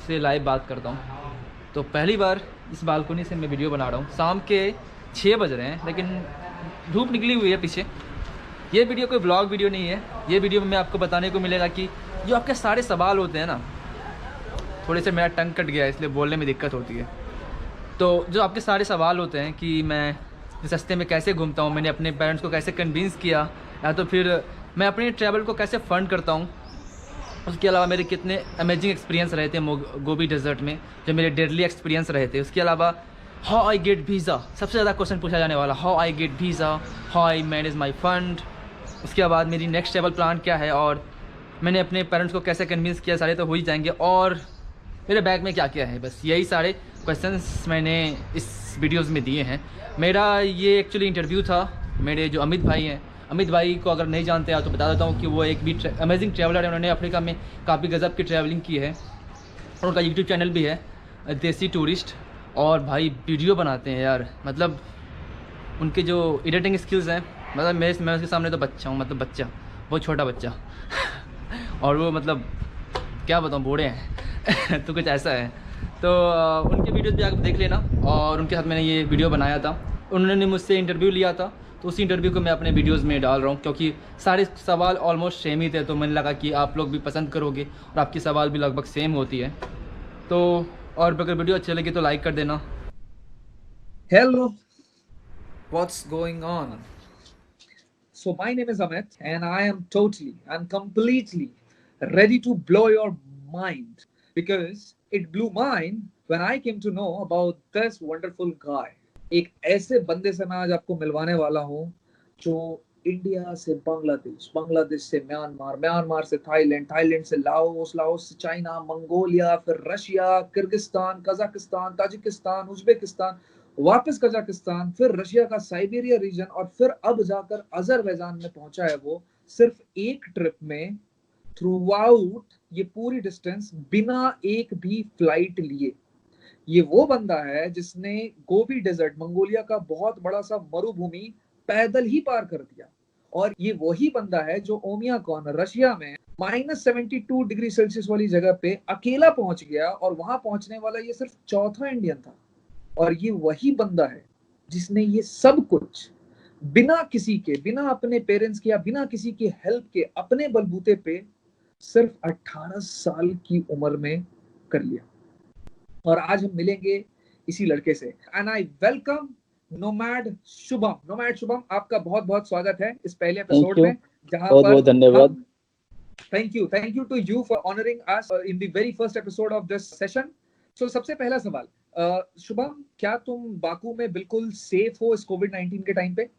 से लाइव बात करता हूँ। तो पहली बार इस बालकनी से मैं वीडियो बना रहा हूँ। शाम के 6 बज रहे हैं लेकिन धूप निकली हुई है पीछे। ये वीडियो कोई ब्लॉग वीडियो नहीं है। ये वीडियो में आपको बताने को मिलेगा कि जो आपके सारे सवाल होते हैं ना, थोड़े से मेरा टंग कट गया है इसलिए बोलने में दिक्कत होती है। तो जो आपके सारे सवाल होते हैं कि मैं सस्ते में कैसे घूमता हूँ, मैंने अपने पेरेंट्स को कैसे कन्विंस किया, या तो फिर मैं अपने ट्रैवल को कैसे फ़ंड करता हूँ, उसके अलावा मेरे कितने अमेजिंग एक्सपीरियंस रहे थे गोबी डेजर्ट में, जो मेरे डेडली एक्सपीरियंस रहे थे। उसके अलावा हाउ आई गेट वीज़ा, सबसे ज़्यादा क्वेश्चन पूछा जाने वाला, how I get visa, how I manage my fund. उसके बाद मेरी नेक्स्ट ट्रैवल प्लान क्या है और मैंने अपने पेरेंट्स को कैसे कन्विंस किया, सारे तो हो ही जाएंगे। और मेरे बैग में क्या क्या है, बस यही सारे क्वेश्चंस मैंने इस वीडियोस में दिए हैं। मेरा ये एक्चुअली इंटरव्यू था। मेरे जो अमित भाई हैं, अमित भाई को अगर नहीं जानते हैं तो बता देता हूँ कि वो एक भी अमेजिंग ट्रैवलर है। उन्होंने अफ्रीका में काफ़ी गज़ब की ट्रैवलिंग की है और उनका यूट्यूब चैनल भी है देसी टूरिस्ट। और भाई वीडियो बनाते हैं यार, मतलब उनके जो एडिटिंग स्किल्स हैं, मतलब मैं उसके सामने तो बच्चा हूँ, मतलब बच्चा, बहुत छोटा बच्चा और वो मतलब क्या बताऊँ, बूढ़े हैं तो कुछ ऐसा है। तो उनके वीडियोस भी आप देख लेना। और उनके साथ मैंने ये वीडियो बनाया था, उन्होंने मुझसे इंटरव्यू लिया था, तो उसी इंटरव्यू को मैं अपने वीडियोस में डाल रहा हूँ क्योंकि सारे सवाल ऑलमोस्ट सेम ही थे। तो मैंने लगा कि आप लोग भी पसंद करोगे और आपकी सवाल भी लगभग सेम होती है। तो और अगर वीडियो अच्छी लगी तो लाइक कर देना। Hello, what's going on? so my name is Amit, and I am and completely ready to blow your mind because it blew mine when I came to know about this wonderful guy. एक ऐसे बंदे से मैं आज आपको मिलवाने वाला हूँ जो इंडिया से बांग्लादेश, बांग्लादेश से म्यांमार, म्यांमार से थाईलैंड, थाईलैंड से लाओस, लाओस से चाइना, मंगोलिया, फिर Russia, Kyrgyzstan, Kazakhstan, Tajikistan, Uzbekistan, वापस कजाकिस्तान, फिर रशिया का साइबेरिया रीजन और फिर अब जाकर अजरबैजान में पहुंचा है वो सिर्फ एक ट्रिप में, थ्रू आउट ये पूरी डिस्टेंस बिना एक भी फ्लाइट लिए। ये वो बंदा है जिसने गोबी डेजर्ट, मंगोलिया का बहुत बड़ा सा मरुभूमि पैदल ही पार कर दिया। और ये वही बंदा है जो ओमियाकॉन रशिया में -72 डिग्री सेल्सियस वाली जगह पे अकेला पहुंच गया और वहां पहुंचने वाला ये सिर्फ चौथा इंडियन था। और ये वही बंदा है जिसने ये सब कुछ बिना किसी के, बिना अपने पेरेंट्स के या बिना किसी के हेल्प के, अपने बलबूते पे सिर्फ 18 साल की उम्र में कर लिया। और आज हम मिलेंगे इसी लड़के से। And I welcome nomad Shubham. Nomad Shubham, आपका बहुत बहुत स्वागत है इस पहले एपिसोड में, जहां बहुत पर बहुत धन्यवाद। Thank you to you for honouring us in the very first episode of this session. So सबसे पहला सवाल, शुभम, क्या तुम बाकू में बिल्कुल सेफ हो इस कोविड-19 के टाइम पे?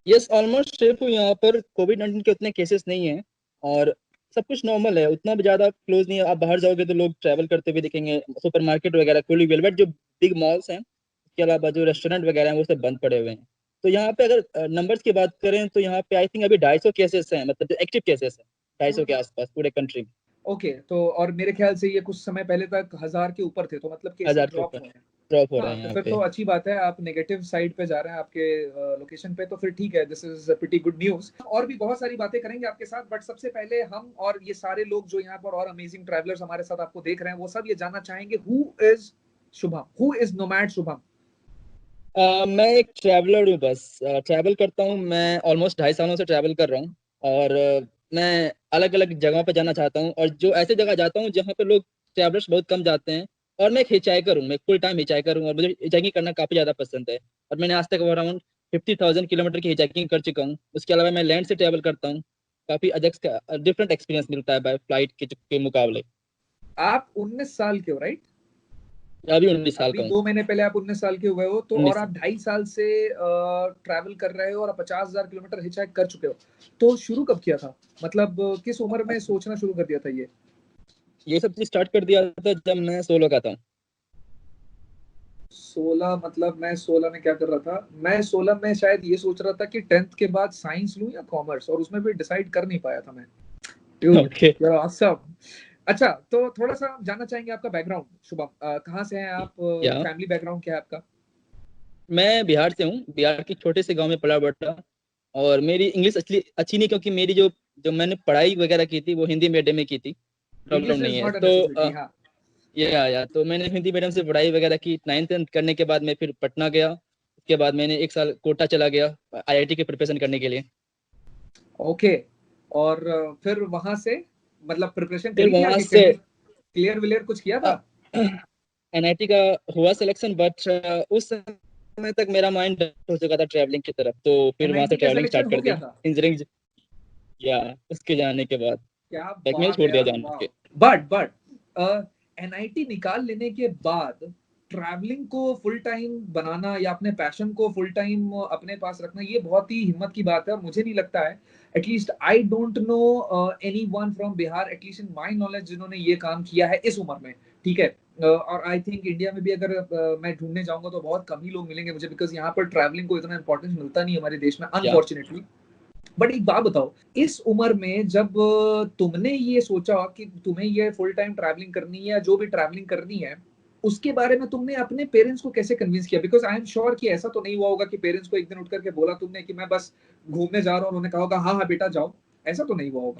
यस, ऑलमोस्ट सेफ हूँ। यहाँ पर कोविड-19 के उतने केसेस नहीं हैं और सब कुछ नॉर्मल है, उतना भी ज़्यादा क्लोज नहीं है। आप बाहर जाओगे तो लोग ट्रैवल करते हुए दिखेंगे, सुपरमार्केट वगैरह खुली हुई है, बट जो बिग मॉल्स हैं, उसके अलावा जो रेस्टोरेंट वगैरह हैं, वो सब बंद पड़े हुए हैं। तो यहाँ पे अगर नंबर्स की बात करें तो यहाँ पे आई थिंक अभी 250 केसेस हैं, मतलब जो एक्टिव केसेस हैं 250 के आसपास पूरे कंट्री में। ओके, तो और मेरे ख्याल से ये कुछ समय पहले तक 1000 के ऊपर थे, तो मतलब केसेस 1000 के ड्रॉप ऊपर हुए हैं। ड्रॉप हो रहे हाँ, हैं तो यहाँ फिर पे। तो अच्छी बात है, आप नेगेटिव साइड पे जा रहे हैं आपके लोकेशन पे, तो फिर ठीक है, this is pretty good news. और भी बहुत सारी बातें करेंगे आपके साथ, बट सबसे पहले हम और ये सारे लोग जो यहाँ पर और अमेजिंग ट्रैवलर्स हमारे साथ आपको देख रहे हैं, वो सब ये जानना चाहेंगे, who is Shubham, who is nomad Shubham? मैं एक ट्रैवलर हूँ, बस ट्रैवल करता हूँ। मैं ऑलमोस्ट 2.5 सालों से ट्रैवल कर रहा हूँ और मैं अलग अलग जगहों पे जाना चाहता हूँ और जो ऐसे जगह जाता हूँ जहाँ पे लोग ट्रैवलर्स बहुत कम जाते हैं। और मैं एक हिचाइकर हूँ, मैं फुल टाइम हिचाइकर हूँ और मुझे हिचाइकिंग करना काफ़ी ज़्यादा पसंद है। और मैंने आज तक अराउंड 50,000 किलोमीटर की हिचाइकिंग कर चुका हूँ। उसके अलावा मैं लैंड से ट्रैवल करता हूँ। काफ़ी डिफरेंट एक्सपीरियंस मिलता है बाय फ्लाइट के मुकाबले। आप 19 साल के हो, राइट? अभी 19 साल अभी का हूँ। 2 महीने पहले आप 19 साल के हुए हो, तो और 19। आप 2.5 साल से ट्रैवल कर रहे हो और 50,000 किलोमीटर हिचहाइक कर चुके हो। तो शुरू कब किया था? मतलब किस उम्र में सोचना शुरू कर दिया था ये सब चीज़ स्टार्ट कर दिया था जब मैं 16 का था। 16? मतलब मैं 16 में क्या कर रहा था? मैं 16 में शायद ये सोच रहा था कि 10th के बाद साइंस लूं या कॉमर्स, और उसमें भी डिसाइड कर नहीं पाया था मैं। Dude, okay. You are awesome. अच्छा, तो थोड़ा सा जानना चाहेंगे आपका बैकग्राउंड, शुभम। कहाँ से हैं आप? या फैमिली बैकग्राउंड क्या है आपका? मैं बिहार से हूँ, बिहार के छोटे से गांव में पला बड़ा। और मेरी इंग्लिश अच्छी अच्छी नहीं, क्योंकि मेरी जो जो मैंने पढ़ाई वगैरह की थी वो हिंदी मीडियम में की थी। प्रॉब्लम इंग्लिश नहीं इज है नॉट अ तो नेसेसिटी, हाँ। या तो मैंने हिंदी मीडियम से पढ़ाई वगैरह की, 9th करने के बाद मैं फिर पटना गया। उसके बाद मैंने 1 साल कोटा चला गया आईआईटी की प्रिपरेशन करने के लिए। ओके। और फिर वहां से मतलब प्रिपरेशन फिर करी थी वहां आगे, से कहीं क्लियर विलियर कुछ किया था? एनआईटी का हुआ सिलेक्शन, बट उस समय तक मेरा माइंड हो चुका था ट्रैवलिंग की तरफ, तो फिर वहां से एनआईटी का ट्रैवलिंग सिलेक्शन स्टार्ट हो कर दी गया था? इंजीनियरिंग। या उसके जाने के बाद क्या टेक में बात छोड़ है दिया यार, जान वाह। के। बट एनआईटी निकाल लेने के बाद ट्रैवलिंग को फुल टाइम बनाना या अपने पैशन को फुल टाइम अपने पास रखना, ये बहुत ही हिम्मत की बात है। और मुझे नहीं लगता है, at least I don't know anyone from Bihar, at least in my knowledge, जिन्होंने ये काम किया है इस उम्र में। ठीक है। और आई थिंक इंडिया में भी अगर मैं ढूंढने जाऊंगा तो बहुत कम ही लोग मिलेंगे मुझे, बिकॉज यहाँ पर ट्रैवलिंग को इतना इंपॉर्टेंस मिलता नहीं हमारे देश में, या अनफॉर्चुनेटली। बट एक बात बताओ, इस उम्र में जब तुमने ये सोचा कि तुम्हें ये फुल टाइम ट्रैवलिंग करनी है या जो भी ट्रैवलिंग करनी है, उसके बारे में तुमने अपने पेरेंट्स को कैसे कन्विंस किया? बिकॉज आई एम श्योर कि ऐसा तो नहीं हुआ होगा कि पेरेंट्स को एक दिन उठ करके बोला तुमने कि मैं बस घूमने जा रहा हूँ, उन्होंने कहा होगा हाँ हाँ बेटा जाओ। ऐसा तो नहीं हुआ होगा।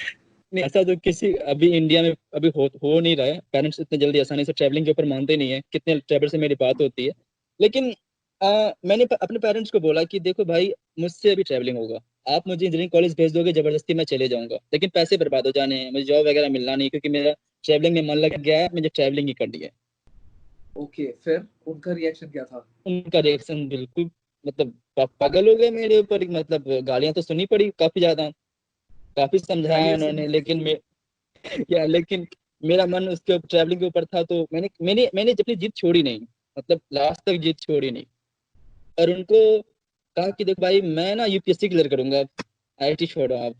नहीं, ऐसा तो किसी अभी इंडिया में अभी हो नहीं रहा है। पेरेंट्स इतने जल्दी आसानी से ट्रैवलिंग के ऊपर मानते नहीं है। कितने ट्रैवलर से मेरी बात होती है, लेकिन मैंने अपने पेरेंट्स को बोला कि देखो भाई, मुझसे अभी ट्रैवलिंग होगा, आप मुझे इंजीनियरिंग कॉलेज भेज दोगे जबरदस्ती, मैं चले जाऊंगा, लेकिन पैसे बर्बाद हो जाने हैं, मुझे जॉब वगैरह मिलना नहीं, क्योंकि मेरा ट्रैवलिंग में मन लग गया है, मुझे ट्रैवलिंग ही करनी है। ओके, फिर उनका रिएक्शन क्या था? उनका रिएक्शन बिल्कुल मतलब पागल हो गए मेरे ऊपर। मतलब गालियां तो सुनी पड़ी काफी ज्यादा, काफी समझाया गालियां सुनी? उन्होंने, लेकिन मेरा मन उसके ट्रैवलिंग के ऊपर था, तो मैंने अपनी जीत छोड़ी नहीं, मतलब लास्ट तक जीत छोड़ी नहीं। और उनको कहा कि देख भाई, मैं ना यूपीएससी क्लियर करूंगा, आईआईटी छोड़ो आप।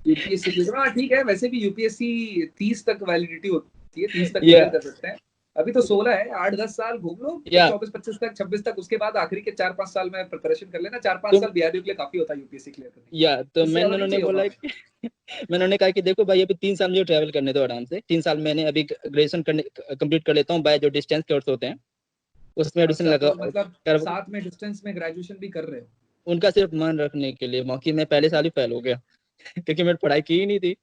यूपीएससी क्लियर, हाँ ठीक है, वैसे भी यूपीएससी 30 तक वैलिडिटी होती है, 30 तक या क्लियर कर सकते हैं। अभी तो 16 है, 8-10 साल घूम लो, या 24-25 तक, 26 तक, उसके बाद आखिरी के 4-5 साल में प्रिपरेशन कर लेना। 4-5 तो साल बिहारियों के लिए काफी होता है यूपीएससी क्लियर करने के लिए। तो उससे मैंने ज्यादा नहीं उन्होंने चाहिए होता बोला हमें। कि मैंने उन्होंने कहा कि देखो भाई, अभी 3 साल मुझे ट्रैवल करने दो आराम से। 3 साल मैंने अभी ग्रेजुएशन करने कंप्लीट कर लेता हूँ बाय जो डिस्टेंस कोर्स होते हैं, उसमें एडमिशन अच्छा, लगा तो मतलब कर। साथ में डिस्टेंस में ग्रेजुएशन भी कर रहे हो? उनका सिर्फ मन रखने के लिए, बाकी मैं पहले साल ही फेल हो गया क्योंकि मैंने पढ़ाई की ही नहीं थी।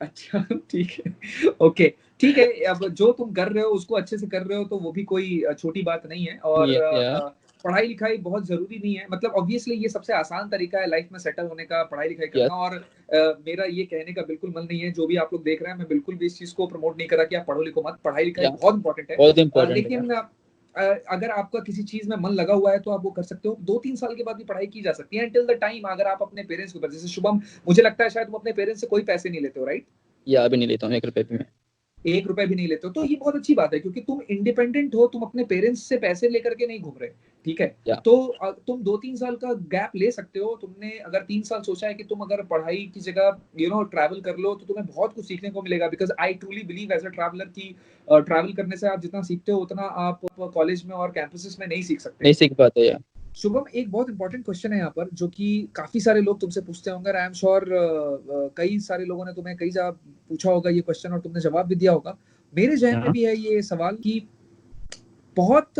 अच्छा ठीक है, ओके। ठीक है, अब जो तुम कर रहे हो उसको अच्छे से कर रहे हो तो वो भी कोई छोटी बात नहीं है। और या पढ़ाई लिखाई बहुत जरूरी नहीं है, मतलब ऑब्वियसली ये सबसे आसान तरीका है लाइफ में सेटल होने का, पढ़ाई लिखाई या करना। और मेरा ये कहने का बिल्कुल मन नहीं है, जो भी आप लोग देख रहे हैं, मैं बिल्कुल भी इस चीज को प्रमोट नहीं कर रहा कि आप पढ़ो लिखो मत, पढ़ाई लिखाई या बहुत इंपॉर्टेंट है। बहुत इम्पोर्टेंट है यार। लेकिन अगर आपका किसी चीज में मन लगा हुआ है तो आप वो कर सकते हो। 2-3 साल के बाद भी पढ़ाई की जा सकती है, टिल द टाइम अगर आप अपने पेरेंट्स के ऊपर, जैसे शुभम, मुझे लगता है शायद तुम अपने पेरेंट्स से कोई पैसे नहीं लेते हो, राइट? या अभी नहीं लेता हूँ 1 रुपए भी मैं। 1 रुपए भी नहीं लेते हो, तो ये बहुत अच्छी बात है, क्योंकि तुम इंडिपेंडेंट हो, तुम अपने पेरेंट्स से पैसे लेकर के नहीं घूम रहे। ठीक है। या तो तुम 2-3 साल का गैप ले सकते हो। तुमने अगर 3 साल सोचा है कि तुम अगर पढ़ाई की जगह ट्रैवल कर लो, तो तुम्हें बहुत कुछ सीखने को मिलेगा। Because I truly believe as a traveller की ट्रैवल करने से आप जितना सीखते हो उतना आप कॉलेज में और कैंपसेस में नहीं सीख सकते। नहीं सीख पाते यार। शुभम, एक बहुत इंपॉर्टेंट क्वेश्चन है यहाँ पर, जो कि काफी सारे लोग तुमसे पूछते होंगे। आई एम श्योर कई सारे लोगों ने तुम्हें कई जगह पूछा होगा ये क्वेश्चन और तुमने जवाब भी दिया होगा। मेरे जहन में हाँ भी है ये सवाल कि बहुत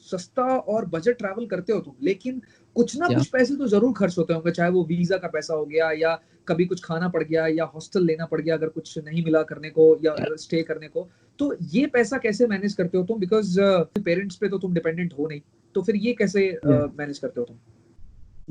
सस्ता और बजट ट्रैवल करते हो तुम, लेकिन कुछ ना या कुछ पैसे तो जरूर खर्च होते होंगे, चाहे वो वीजा का पैसा हो गया, या कभी कुछ खाना पड़ गया, या हॉस्टल लेना पड़ गया अगर कुछ नहीं मिला करने को, या या स्टे करने को। तो ये पैसा कैसे मैनेज करते हो तुम? बिकॉज पेरेंट्स पे तो तुम डिपेंडेंट हो नहीं, तो फिर ये कैसे मैनेज करते हो तुम?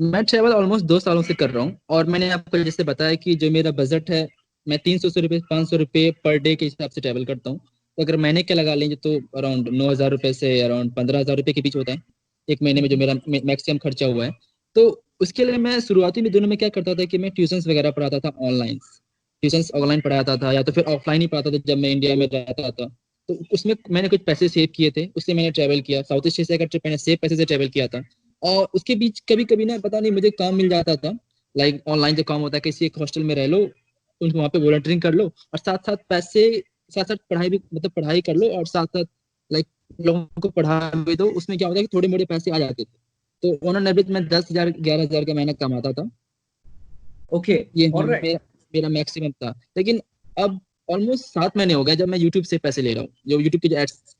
मैं ट्रैवल ऑलमोस्ट 2 सालों से कर रहा हूँ, और मैंने आपको जैसे बताया कि जो मेरा बजट है, मैं 300 से 500 रुपये पर डे के हिसाब से ट्रैवल करता हूँ। तो अगर महीने के लगा लेंगे तो अराउंड 9,000 रुपये से अराउंड 15,000 रुपये के बीच होता है एक महीने में, जो मेरा मैक्सिमम खर्चा हुआ है। तो उसके लिए मैं शुरुआती में दिनों में क्या करता था कि मैं ट्यूशंस वगैरह पढ़ाता था ऑनलाइन। ट्यूशंस ऑनलाइन पढ़ाता था, या तो फिर ऑफलाइन ही पढ़ाता था जब मैं इंडिया में रहता था। तो उसमें मैंने कुछ पैसे सेव किए थे, उससे मैंने ट्रैवल किया। साउथ ईस्ट एशिया का ट्रिप मैंने सेव पैसे से ट्रैवल किया था। और उसके बीच कभी कभी ना, पता नहीं, मुझे काम मिल जाता था। लाइक ऑनलाइन जो काम होता है, किसी एक हॉस्टल में रह लो, उनको वहाँ पे वॉलंटियरिंग कर लो, और साथ साथ पैसे, साथ साथ पढ़ाई भी, मतलब पढ़ाई कर लो, और साथ साथ लाइक लोगों को पढ़ा भी दो। उसमें क्या होता है कि थोड़े मोड़े पैसे आ जाते थे। तो ऑन एन एवरेज मैं 10,000 11,000 का महीना कमाता था। ओके, ये ऑलराइट। मेरा मैक्सिमम था। लेकिन अब ऑलमोस्ट 7 महीने हो गए जब मैं यूट्यूब से पैसे ले रहा हूँ। जो यूट्यूब की जो एड्स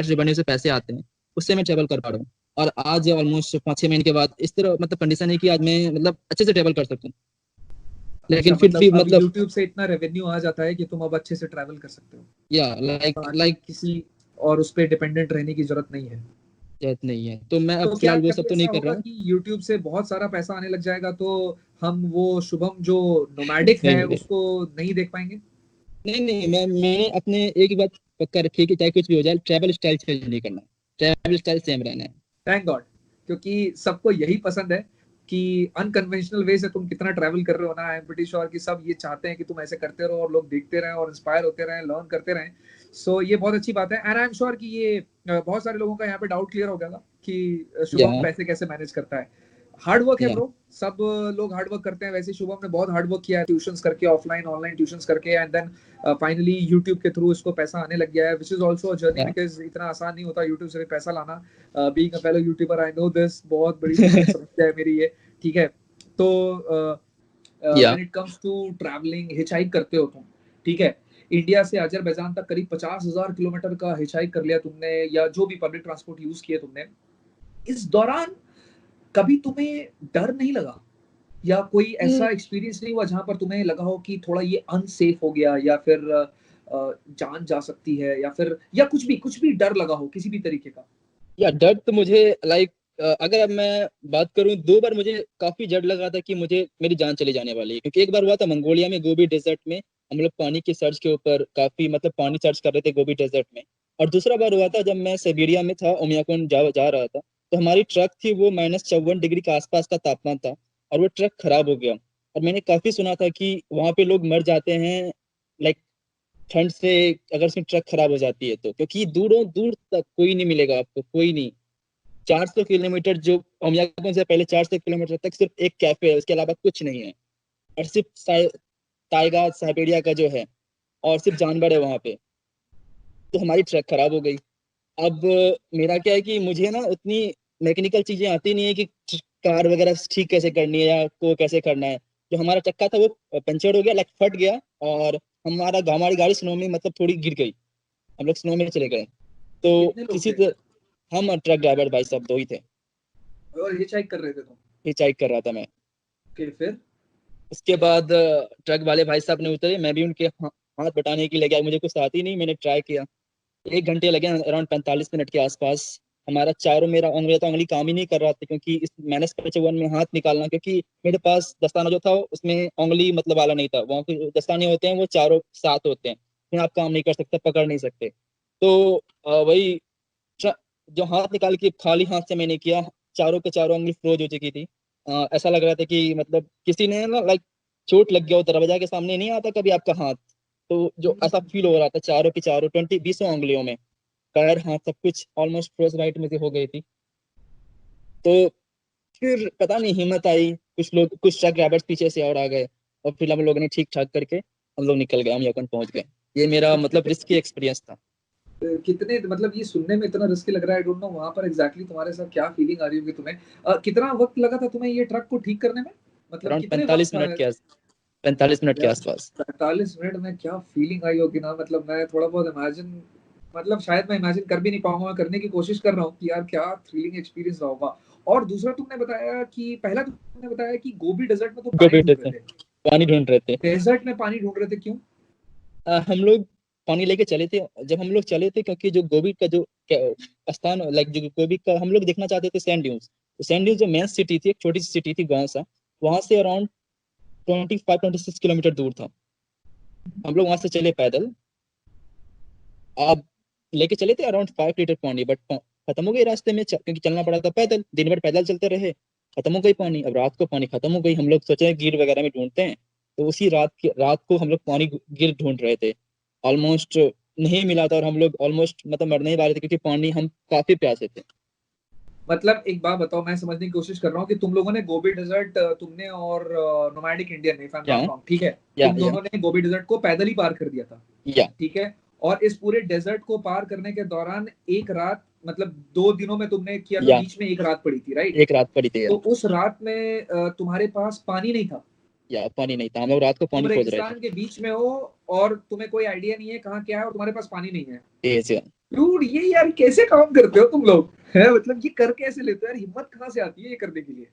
रेवेन्यू से पैसे आते हैं, उससे मैं ट्रेवल कर पा रहा हूँ। और आज ऑलमोस्ट 5-6 महीने के बाद इस तरह मतलब कंडीशन है कि आज मैं मतलब अच्छे से ट्रेवल कर सकता हूँ। लेकिन अच्छा, फिर भी मतलब अब मतलब YouTube से इतना रेवेन्यू आ जाता है कि तुम अब अच्छे से ट्रैवल कर सकते हो, या लाइक ताकि किसी और उस पे डिपेंडेंट रहने की जरूरत नहीं है। जरूरत नहीं है, तो मैं अब तो क्या फिलहाल वो सब कभी तो ऐसा नहीं कर रहा होगा हूँ। कि YouTube से बहुत सारा पैसा आने लग जाएगा तो हम वो शुभम जो नोमैडिक है नहीं नहीं उसको नहीं देख पाएंगे? नहीं नहीं, मैंने अपने एक ही बात पक्का रखी है कि चाहे कुछ भी हो जाए, ट्रैवल स्टाइल चेंज नहीं करना, ट्रैवल स्टाइल सेम रहना है। थैंक गॉड, क्योंकि सबको यही पसंद है कि अनकन्वेंशनल वे से तुम कितना ट्रैवल कर रहे हो ना। आई एम प्रीटी श्योर कि सब ये चाहते हैं कि तुम ऐसे करते रहो और लोग देखते रहें और इंस्पायर होते रहें, लर्न करते रहें। सो ये बहुत अच्छी बात है, एंड आई एम श्योर कि ये बहुत सारे लोगों का यहाँ पे डाउट क्लियर हो गया था कि या शुभम पैसे कैसे मैनेज करता है। हार्ड वर्क है या ब्रो, सब लोग हार्ड वर्क करते हैं। वैसे शुभम ने बहुत हार्ड वर्क किया है, ट्यूशंस करके, ऑफलाइन ऑनलाइन ट्यूशंस करके, एंड देन फाइनली यूट्यूब के थ्रू इसको पैसा आने लग गया है, which is also a journey, या बिकॉज इतना आसान नहीं होता यूट्यूब से पैसा लाना। Being a fellow YouTuber I know this, बहुत बड़ी समस्या है मेरी ये, ठीक है। तो या when it comes to travelling, hitchhike करते हो तुम, ठीक है, इंडिया से अजरबैजान तक करीब 50,000 किलोमीटर का हिचहाइक कर लिया तुमने, या जो भी पब्लिक ट्रांसपोर्ट यूज किए तुमने, इस दौरान कभी तुम्हें डर नहीं लगा, या कोई हम्म, ऐसा एक्सपीरियंस नहीं हुआ जहां पर तुम्हें लगा हो कि थोड़ा ये अनसेफ हो गया, या फिर जान जा सकती है, या फिर या कुछ भी डर लगा हो किसी भी तरीके का? या डर तो मुझे लाइक अगर अब मैं बात करूं, 2 बार मुझे काफी डर लगा था कि मुझे मेरी जान चली जाने वाली है, क्योंकि एक बार हुआ था मंगोलिया में, गोबी डेजर्ट में हम लोग पानी की सर्च के ऊपर काफी मतलब पानी सर्च कर रहे थे गोबी डेजर्ट में। और दूसरा बार हुआ था जब मैं साइबेरिया में था, ओमियाकोन जा रहा था, तो हमारी ट्रक थी, वो -54 डिग्री के आसपास का तापमान था, और वो ट्रक खराब हो गया। और मैंने काफी सुना था कि वहां पे लोग मर जाते हैं लाइक ठंड से, अगर उसमें ट्रक खराब हो जाती है तो, क्योंकि दूरों दूर तक कोई नहीं मिलेगा आपको, कोई नहीं। 400 किलोमीटर जो ओमियाकोन से पहले 400 किलोमीटर तक सिर्फ एक कैफे है, उसके अलावा कुछ नहीं है। और सिर्फ टाइगा साइबेरिया का जो है, और सिर्फ जानवर है वहां पे। तो हमारी ट्रक खराब हो गई। अब मेरा क्या है कि मुझे ना उतनी मैकेनिकल चीजें आती नहीं है कि कार वगैरह ठीक कैसे करनी है या को कैसे करना है। जो हमारा चक्का था वो पंचर हो गया, लाइक फट गया, और हमारी गाड़ी स्नो में मतलब थोड़ी गिर गई, हम लोग स्नो में चले गए। तो कितने लोग किसी थे तरह हम और ट्रक ड्राइवर भाई साहब 2 ही थे। और हिचहाइक कर रहे थे तुम? हिचाइक कर रहा था मैं। ओके, फिर? उसके बाद ट्रक वाले भाई साहब ने उतरे, मैं भी उनके हाथ बटाने के लिए गया, मुझे कुछ आती नहीं, मैंने ट्राई किया। 1 घंटे लगे, अराउंड 45 मिनट के आसपास। हमारा चारों मेरा तो उंगली काम ही नहीं कर रहा था, क्योंकि इस -55 में हाथ निकालना, क्योंकि मेरे पास दस्ताना जो था उसमें उंगली मतलब वाला नहीं था, वहाँ के दस्ताने होते हैं वो चारों साथ होते हैं, फिर आप काम नहीं कर सकते, पकड़ नहीं सकते। तो वही जो हाथ निकाल के खाली हाथ से मैंने किया, चारों के चारों उंगली फ्रोज हो चुकी थी। ऐसा लग रहा था कि मतलब किसी ने ना लाइक चोट लग गया हो, दरवाजा के सामने नहीं आता कभी आपका हाथ, तो जो ऐसा फील हो रहा था, चारों की चारों 20 उंगलियों में, पैर हाथ सब कुछ ऑलमोस्ट फ्रोज राइट में से हो गई थी। तो फिर पता नहीं हिम्मत आई, कुछ ट्रक ड्राइवर्स पीछे से और आ गए, और फिर हम लोगों ने ठीक ठाक करके हम लोग निकल गए, हम यकन पहुंच गए। ये मेरा मतलब रिस्की एक्सपीरियंस था। कितने, मतलब ये सुनने में इतना रिस्की लग रहा है, आई डोंट नो वहां पर एग्जैक्टली तुम्हारे साथ क्या फीलिंग आ रही होगी तुम्हें। कितना वक्त लगा था तुम्हें ये ट्रक को ठीक करने में, मतलब अराउंड कितने वक्त 45 मिनट था? के 45 मिनट के यार आसपास। 45 मिनट में क्या फीलिंग आई होगी ना, मतलब मैं थोड़ा बहुत इमेजिन, मतलब शायद मैं इमेजिन कर भी नहीं पाऊंगा, मैं करने की कोशिश कर रहा हूँ कि यार क्या थ्रिलिंग एक्सपीरियंस रहा होगा। और दूसरा तुमने बताया कि पहला तुमने बताया कि गोबी डेजर्ट में तो पानी गोभी ढूंढ से रहे थे। पानी ढूंढ रहे थे। डेजर्ट में पानी ढूंढ रहे थे, क्यों? हम लोग पानी लेके चले थे, जब हम लोग चले थे, क्योंकि जो गोबी का जो स्थान, लाइक जो गोबी का हम लोग देखना चाहते थे सैंड ड्यून्स। तो सैंड ड्यून्स जो मेन सिटी थी, एक छोटी सी सिटी थी, गाँव सा, वहां से अराउंड 25-26 किलोमीटर दूर था। हम लोग वहां से चले पैदल। आप लेके चले थे अराउंड 5 लीटर पानी, बट खत्म हो गई रास्ते में, क्योंकि चलना पड़ा था पैदल, दिन भर पैदल चलते रहे, खत्म हो गई पानी। अब रात को पानी खत्म हो गई, हम लोग सोचे गिर वगैरह में ढूंढते हैं, तो उसी रात को हम लोग पानी गिर ढूंढ रहे थे। ऑलमोस्ट नहीं मिला था, और हम लोग ऑलमोस्ट मतलब मरने ही वाले थे, क्योंकि पानी हम काफी प्यासे थे। मतलब एक बात बताओ, मैं समझने की कोशिश कर रहा हूँ कि तुम लोगों ने गोबी डेजर्ट, तुमने और nomadic Indian, if I am या नॉट रॉन्ग, ठीक है, या तुम या दोनों ने गोबी डेजर्ट को पैदल ही पार कर दिया था, या ठीक है। और इस पूरे डेजर्ट को पार करने के दौरान एक रात, मतलब 2 दिनों में तुमने किया था, या बीच में एक रात पड़ी थी, राइट? एक रात पड़ी थी। तो उस रात में तुम्हारे पास पानी नहीं था, या पानी नहीं था, हम लोग रात को तुम पानी खोज रहे थे। रेगिस्तान के बीच में हो, और तुम्हें कोई आइडिया नहीं है कहाँ क्या है, और तुम्हारे पास पानी नहीं है। तेज। डूड, ये यार कैसे काम करते हो तुम लोग, है मतलब ये कर कैसे लेते हो यार, हिम्मत कहाँ से आती है ये करने के लिए?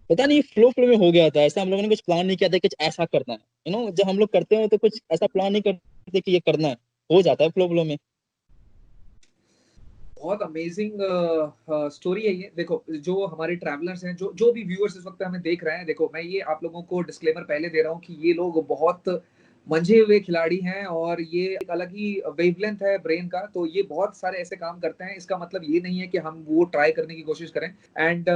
पता नहीं फ्लो फ्लो में हो गया था ऐसा, हम लोगों ने कुछ प्लान नहीं किया था कि कुछ ऐसा करना है, जब हम लोग करते हो तो कुछ ऐसा प्लान नहीं करते कि ये करना है, हो जाता है फ्लो फ्लो में। बहुत अमेजिंग स्टोरी है ये। देखो, जो हमारे ट्रैवलर्स हैं, जो जो भी व्यूअर्स इस वक्त हमें देख रहे हैं, देखो मैं ये आप लोगों को डिस्क्लेमर पहले दे रहा हूँ कि ये लोग बहुत मंझे हुए खिलाड़ी हैं और ये एक अलग ही वेवलेंथ है ब्रेन का, तो ये बहुत सारे ऐसे काम करते हैं। इसका मतलब ये नहीं है कि हम वो ट्राई करने की कोशिश करें। एंड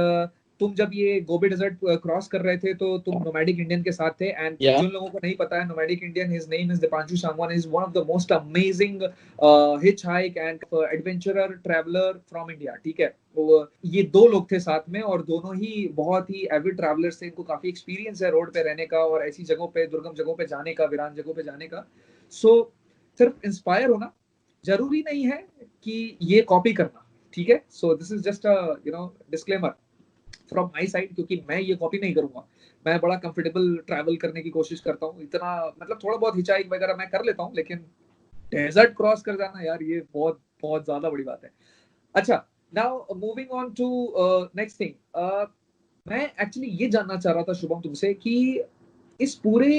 तुम जब ये गोबी डेजर्ट क्रॉस कर रहे थे तो तुम नोमैडिक इंडियन के साथ थे। एंड या जिन लोगों को नहीं पता है, nomadic Indian, his name is Deepanshu Sangwan, is one of the most amazing हिचहाइक and adventurer traveller from India. ठीक है, तो ये दो लोग थे साथ में और दोनों ही बहुत ही एविड ट्रैवलर्स थे। इनको काफी एक्सपीरियंस है रोड पे रहने का और ऐसी जगहों पे, दुर्गम जगहों पे जाने का, वीरान जगहों पे जाने का। सो सिर्फ इंस्पायर होना जरूरी नहीं है कि ये कॉपी करना। ठीक है, so this is just a disclaimer from my side, क्योंकि मैं ये कॉपी नहीं करूंगा। मैं बड़ा कंफर्टेबल ट्रैवल करने की कोशिश करता हूँ। इतना मतलब थोड़ा बहुत हिचाइक वगैरह मैं कर लेता हूँ, लेकिन डेजर्ट क्रॉस कर जाना यार, ये बहुत बहुत ज्यादा बड़ी बात है। अच्छा, now moving on to next thing. मैं एक्चुअली ये जानना चाह रहा था शुभम तुमसे कि इस पूरे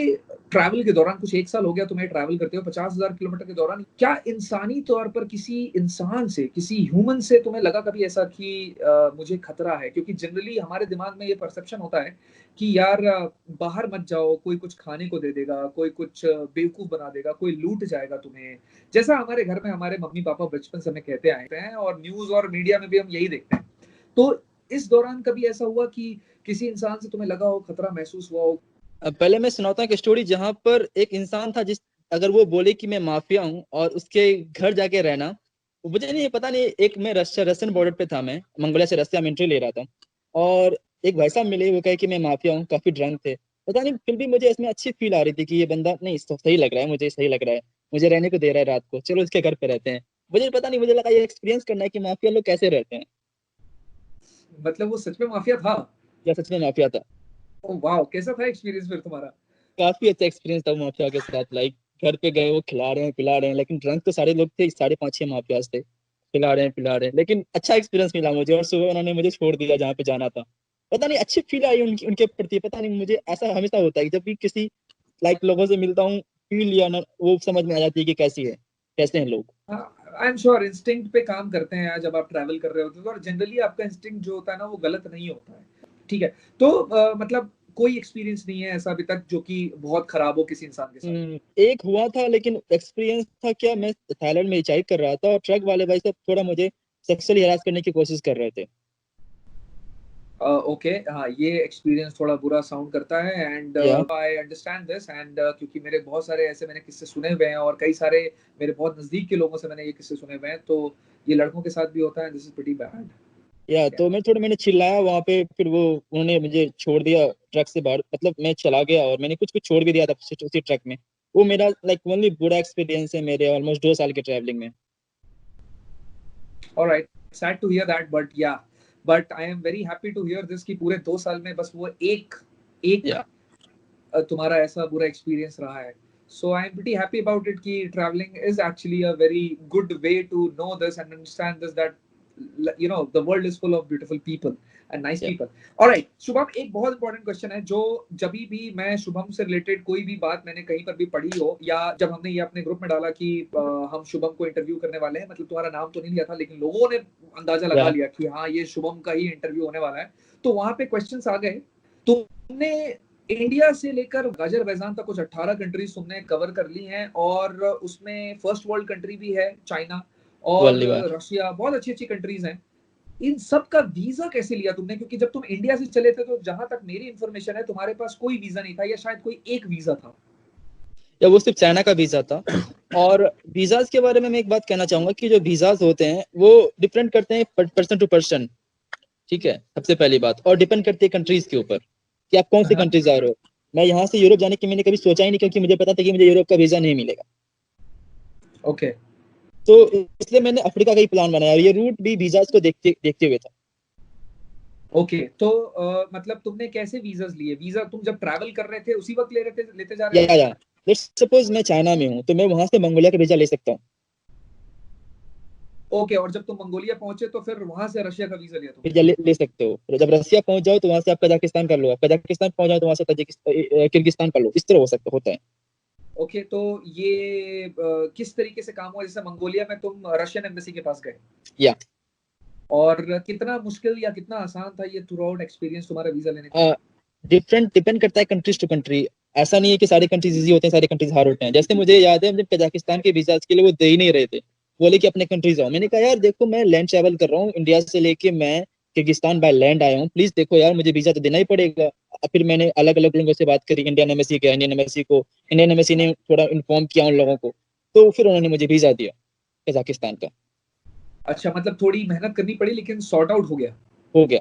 ट्रैवल के दौरान, कुछ 1 साल हो गया तुम्हें ट्रैवल करते हो 50,000 किलोमीटर के दौरान, क्या इंसानी तौर पर किसी इंसान से, किसी ह्यूमन से तुम्हें लगा कभी ऐसा कि मुझे खतरा है? क्योंकि जनरली हमारे दिमाग में ये परसेप्शन होता है कि यार बाहर मत जाओ, कोई कुछ खाने को दे देगा, कोई कुछ बेवकूफ बना देगा, कोई लूट जाएगा तुम्हें। जैसा हमारे घर में हमारे मम्मी पापा बचपन से हमें कहते आए हैं और न्यूज और मीडिया में भी हम यही देखते हैं। तो इस दौरान कभी ऐसा हुआ कि किसी इंसान से तुम्हें लगा हो, खतरा महसूस हुआ हो? अब पहले मैं सुनाता हूँ एक स्टोरी जहाँ पर एक इंसान था, जिस अगर वो बोले कि मैं माफिया हूँ और उसके घर जाके रहना, मुझे नहीं पता नहीं, एक मैं रशियन बॉर्डर पे था, मैं मंगोलिया से रसिया में एंट्री ले रहा था और एक भाई साहब मिले, वो कहे कि मैं माफिया हूँ, काफी ड्रंक थे, पता नहीं, फिर भी मुझे इसमें अच्छी फील आ रही थी कि ये बंदा नहीं, सही लग रहा है, मुझे सही लग रहा है, मुझे रहने को दे रहा है रात को, चलो इसके घर पे रहते हैं। मुझे पता नहीं, मुझे लगा ये एक्सपीरियंस करना है कि माफिया लोग कैसे रहते हैं, मतलब वो सच में माफिया था? या सच में माफिया था। ओह वाह, कैसा था एक्सपीरियंस फिर तुम्हारा? काफी अच्छा एक्सपीरियंस था माफिया के साथ, लाइक घर पे गए, वो खिला रहे हैं पिला रहे हैं, लेकिन ड्रंक तो सारे लोग थे, 5.5-6 माफियाज थे, खिला रहे हैं पिला रहे हैं, लेकिन अच्छा एक्सपीरियंस मिला मुझे, और सुबह उन्होंने मुझे छोड़ दिया जहाँ पे जाना था। पता नहीं अच्छी फील आई उनके प्रति, पता नहीं, मुझे ऐसा हमेशा होता है कि जब भी किसी लाइक लोगों से मिलता हूँ, फील या ना वो समझ में आ जाती है कि कैसी है, कैसे हैं लोग। आई एम श्योर इंस्टिंक्ट पे काम करते हैं यार जब आप ट्रैवल कर रहे होते हो, और जनरली आपका इंस्टिंक्ट जो होता है ना वो गलत नहीं होता है। ठीक है, तो मतलब कोई एक्सपीरियंस नहीं है ऐसा अभी तक जो कि बहुत खराब हो किसी इंसान के साथ? एक हुआ था, लेकिन एक्सपीरियंस था क्या, मैं थाईलैंड में हिचाइक कर रहा था और ट्रक वाले भाई साहब थोड़ा मुझे सेक्सुअली हरास करने की कोशिश कर रहे थे। ओके, हाँ, ये एक्सपीरियंस थोड़ा बुरा साउंड करता है। एंड या आई अंडरस्टैंड दिस। एंड क्योंकि मेरे बहुत सारे ऐसे मैंने किस्से सुने हुए हैं और कई सारे मेरे बहुत नजदीक के लोगों से मैंने ये किस्से सुने हुए हैं, तो ये लड़कों के साथ भी होता है। This is pretty bad. तो मैंने चिल्लाया वहां पे, फिर वो उन्होंने मुझे छोड़ दिया ट्रक से बाहर, मतलब मैं चला गया और मैंने कुछ कुछ छोड़ भी दिया था उसी ट्रक में। वो मेरा लाइक ओनली बुरा एक्सपीरियंस है मेरे ऑलमोस्ट 2 साल के ट्रैवलिंग में। Alright, sad to hear that, but yeah, but I am very happy to hear this कि पूरे 2 साल में बस वो एक एक या तुम्हारा ऐसा बुरा एक्सपीरियंस रहा है। So I am pretty happy about it कि travelling is actually a very good way to know this and understand this, that the world is full of beautiful people and nice या people. All right, Shubham, एक बहुत important question है जो जब भी मैं शुभम से रिलेटेड कोई भी बात मैंने कहीं पर भी पढ़ी हो, या जब हमने ये अपने ग्रुप में डाला कि हम शुभम को इंटरव्यू करने वाले हैं, मतलब तुम्हारा नाम तो नहीं लिया था लेकिन लोगों ने अंदाजा लगा या लिया कि हाँ ये शुभम का ही इंटरव्यू होने वाला है, तो वहां पे क्वेश्चंस आ गए। तुमने इंडिया से लेकर अजरबैजान तक कुछ 18 कंट्रीज तुमने कवर कर ली हैं, और उसमें फर्स्ट वर्ल्ड कंट्री भी है चाइना, और वर्ल्ड वार। रशिया, बहुत अच्छी अच्छी कंट्रीज हैं। इन सब का वीजा कैसे लिया तुमने? क्योंकि जब तुम इंडिया से चले थे तो जहां तक मेरी इंफॉर्मेशन है तुम्हारे पास कोई वीजा नहीं था, या शायद कोई एक वीजा था। या वो सिर्फ चाइना का वीजा था। और वीजाज के बारे में मैं एक बात कहना चाहूंगा कि जो वीजाज होते हैं वो डिपेंड करते हैं पर्सन टू पर्सन, ठीक है, सबसे पहली बात, और डिपेंड करती है कंट्रीज के ऊपर कि आप कौन सी हाँ, कंट्रीज जा रहे हो। मैं यहाँ से यूरोप जाने की मैंने कभी सोचा ही नहीं, क्योंकि मुझे पता था कि मुझे यूरोप का वीजा नहीं मिलेगा। ओके तो इसलिए मैंने अफ्रीका का ही प्लान बनाया, और ये रूट भी वीजाज को देखते देखते हुए था। ओके, तो मतलब तुमने कैसे वीजास लिए? वीजा तुम जब ट्रैवल कर रहे थे उसी वक्त लेते जा रहे थे? या लेट्स सपोज मैं चाइना में हूँ, तो मैं वहां से मंगोलिया का वीजा ले सकता हूँ। ओके, और जब तुम मंगोलिया पहुंचे तो फिर वहां से रशिया का वीजा लिया तुमने? वीजा ले सकते हो। तो जब रसिया पहुंच जाओ तो वहां से आप कजाकिस्तान कर लो, आप कजाकिस्तान पहुंच जाओ तो वहां से किर्गिस्तान कर लो, इस तरह हो सकता होता है। ओके, तो ये किस तरीके से काम हुआ? जैसे मंगोलिया में तुम रशियन एम्बेसी के पास गए, या और कितना मुश्किल या कितना आसान था ये थ्रू आउट एक्सपीरियंस तुम्हारा वीजा लेने का? डिफरेंट डिपेंड करता है कंट्रीज टू कंट्री। ऐसा नहीं है कि सारे कंट्रीज इजी होते हैं, सारे कंट्रीज हार्ड होते हैं। जैसे मुझे याद है जब कजाकिस्तान के वीजा के लिए वो दे ही नहीं रहे थे, बोले कि अपने कंट्रीज आओ। मैंने कहा यार देखो मैं लैंड ट्रैवल कर रहा हूँ, इंडिया से लेके मैं किर्गिस्तान बाय लैंड आया हूँ, प्लीज देखो यार मुझे वीजा तो देना ही पड़ेगा। फिर मैंने अलग अलग लोगों से बात करी, इंडियन एम्बेसी गया, इंडियन एम्बेसी ने थोड़ा इन्फॉर्म किया उन लोगों को, तो फिर उन्होंने मुझे वीजा दिया कजाकिस्तान का। अच्छा, मतलब थोड़ी मेहनत करनी पड़ी लेकिन सॉर्ट आउट हो गया। हो गया।